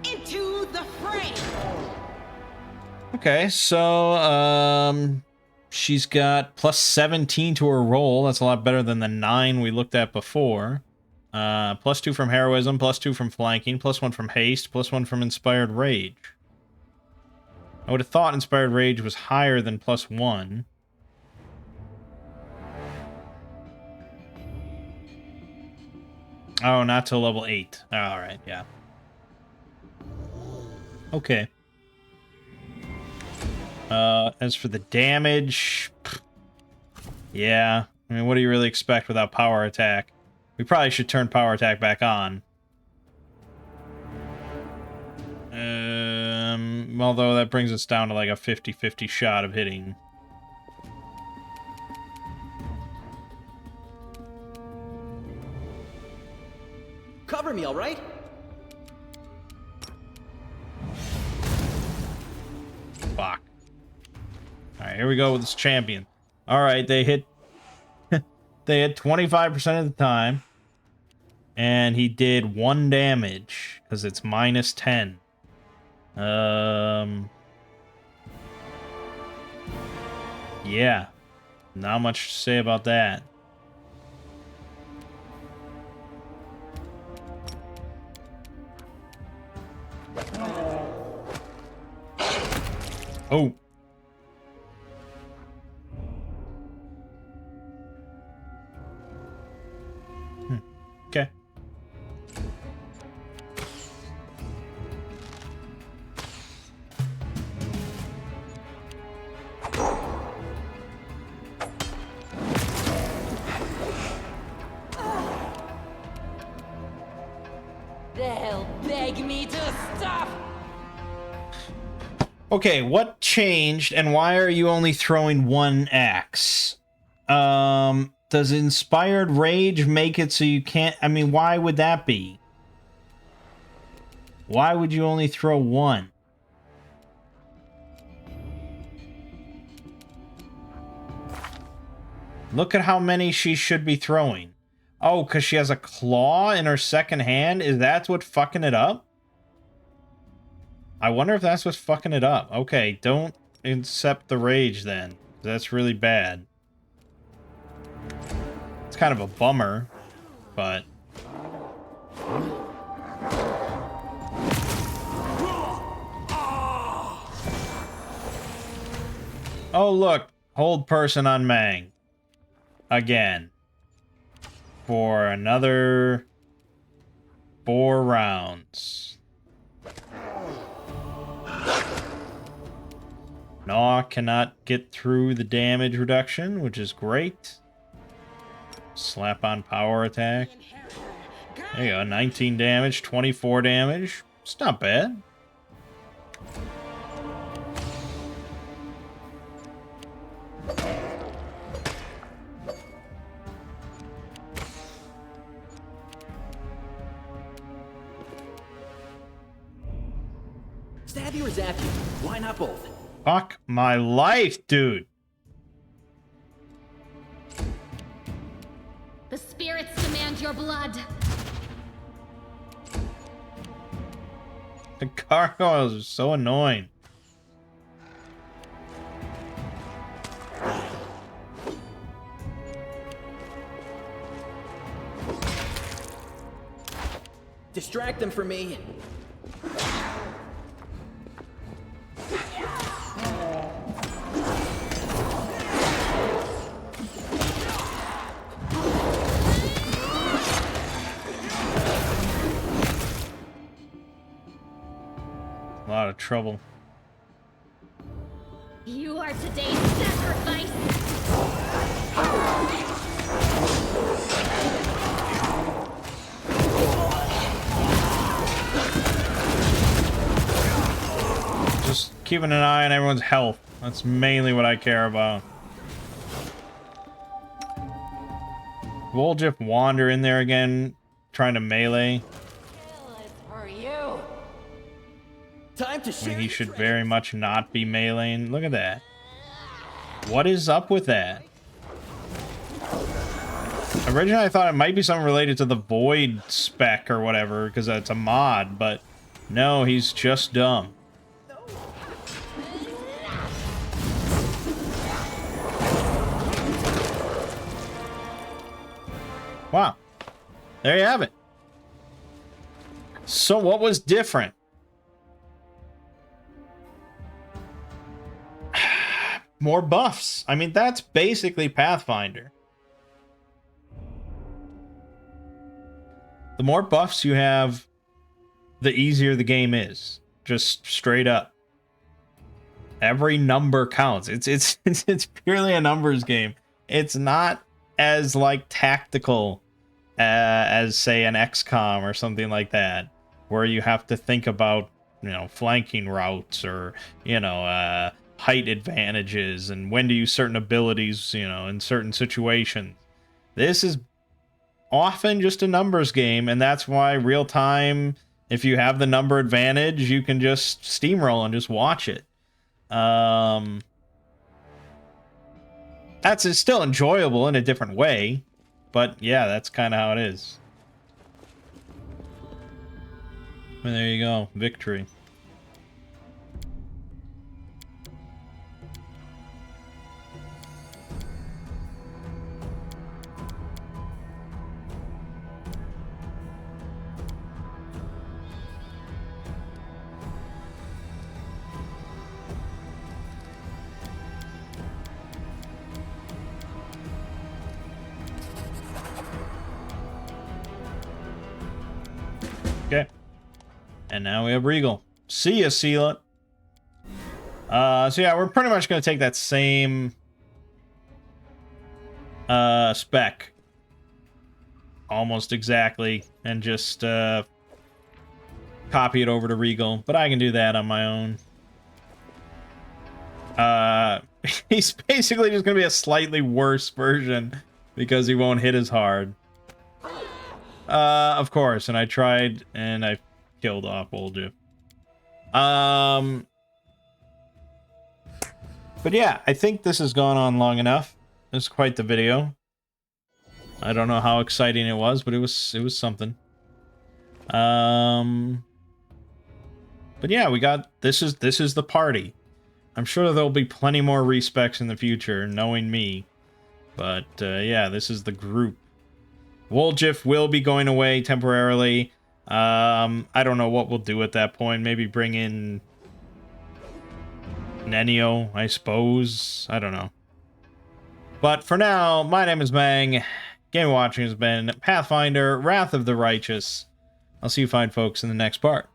Into the fray! Okay, so she's got plus 17 to her roll. That's a lot better than the 9 we looked at before. Plus 2 from heroism, plus 2 from flanking, plus 1 from haste, plus 1 from inspired rage. I would have thought inspired rage was higher than plus 1. Oh, not till level 8. Alright, yeah. Okay. As for the damage, yeah. I mean, what do you really expect without power attack? We probably should turn power attack back on. Although that brings us down to like a 50-50 shot of hitting. Cover me, all right? Fuck. Alright, here we go with this champion. Alright, they hit 25% of the time. And he did 1 damage, because it's minus 10. Yeah. Not much to say about that. Oh. Okay. They'll beg me to stop. Okay, what changed and why are you only throwing 1 axe? Does Inspired Rage make it so you can't... I mean, why would that be? Why would you only throw 1? Look at how many she should be throwing. Oh, because she has a claw in her second hand? Is that what's fucking it up? I wonder if that's what's fucking it up. Okay, don't accept the rage then. That's really bad. It's kind of a bummer, but... Oh, look. Hold person on Mangg. Again. For another 4 rounds. Gnaw cannot get through the damage reduction, which is great. Slap on power attack. There you go, 19 damage, 24 damage. It's not bad. Stab you or zap you? Why not both? Fuck my life, dude. The spirits demand your blood. The gargoyles are so annoying. Distract them from me. A lot of trouble. You are today's sacrifice. Just keeping an eye on everyone's health. That's mainly what I care about. We'll just wander in there again, trying to melee. For you. Time to shoot. When he should very much not be meleeing. Look at that. What is up with that? Originally, I thought it might be something related to the Void spec or whatever, because it's a mod, but no, he's just dumb. Wow. There you have it. So what was different? More buffs. I mean, that's basically Pathfinder. The more buffs you have, the easier the game is. Just straight up. Every number counts. It's purely a numbers game. It's not as like tactical as say an XCOM or something like that, where you have to think about, you know, flanking routes or, you know, height advantages and when to use certain abilities, you know, in certain situations. This is often just a numbers game, and that's why real time, if you have the number advantage, you can just steamroll and just watch it. It's still enjoyable in a different way, but yeah, that's kind of how it is. And there you go, victory. Okay. And now we have Regal. See ya, Seal It. So yeah, we're pretty much going to take that same spec. Almost exactly. And just copy it over to Regal. But I can do that on my own. He's basically just going to be a slightly worse version because he won't hit as hard. Of course, and I tried, and I killed off Wolju. But yeah, I think this has gone on long enough. It's quite the video. I don't know how exciting it was, but it was something. But yeah, we got this is the party. I'm sure there'll be plenty more respecs in the future, knowing me. But yeah, this is the group. Woljif will be going away temporarily. I don't know what we'll do at that point. Maybe bring in Nenio, I suppose. I don't know. But for now, my name is Mangg. Game watching has been Pathfinder, Wrath of the Righteous. I'll see you fine folks in the next part.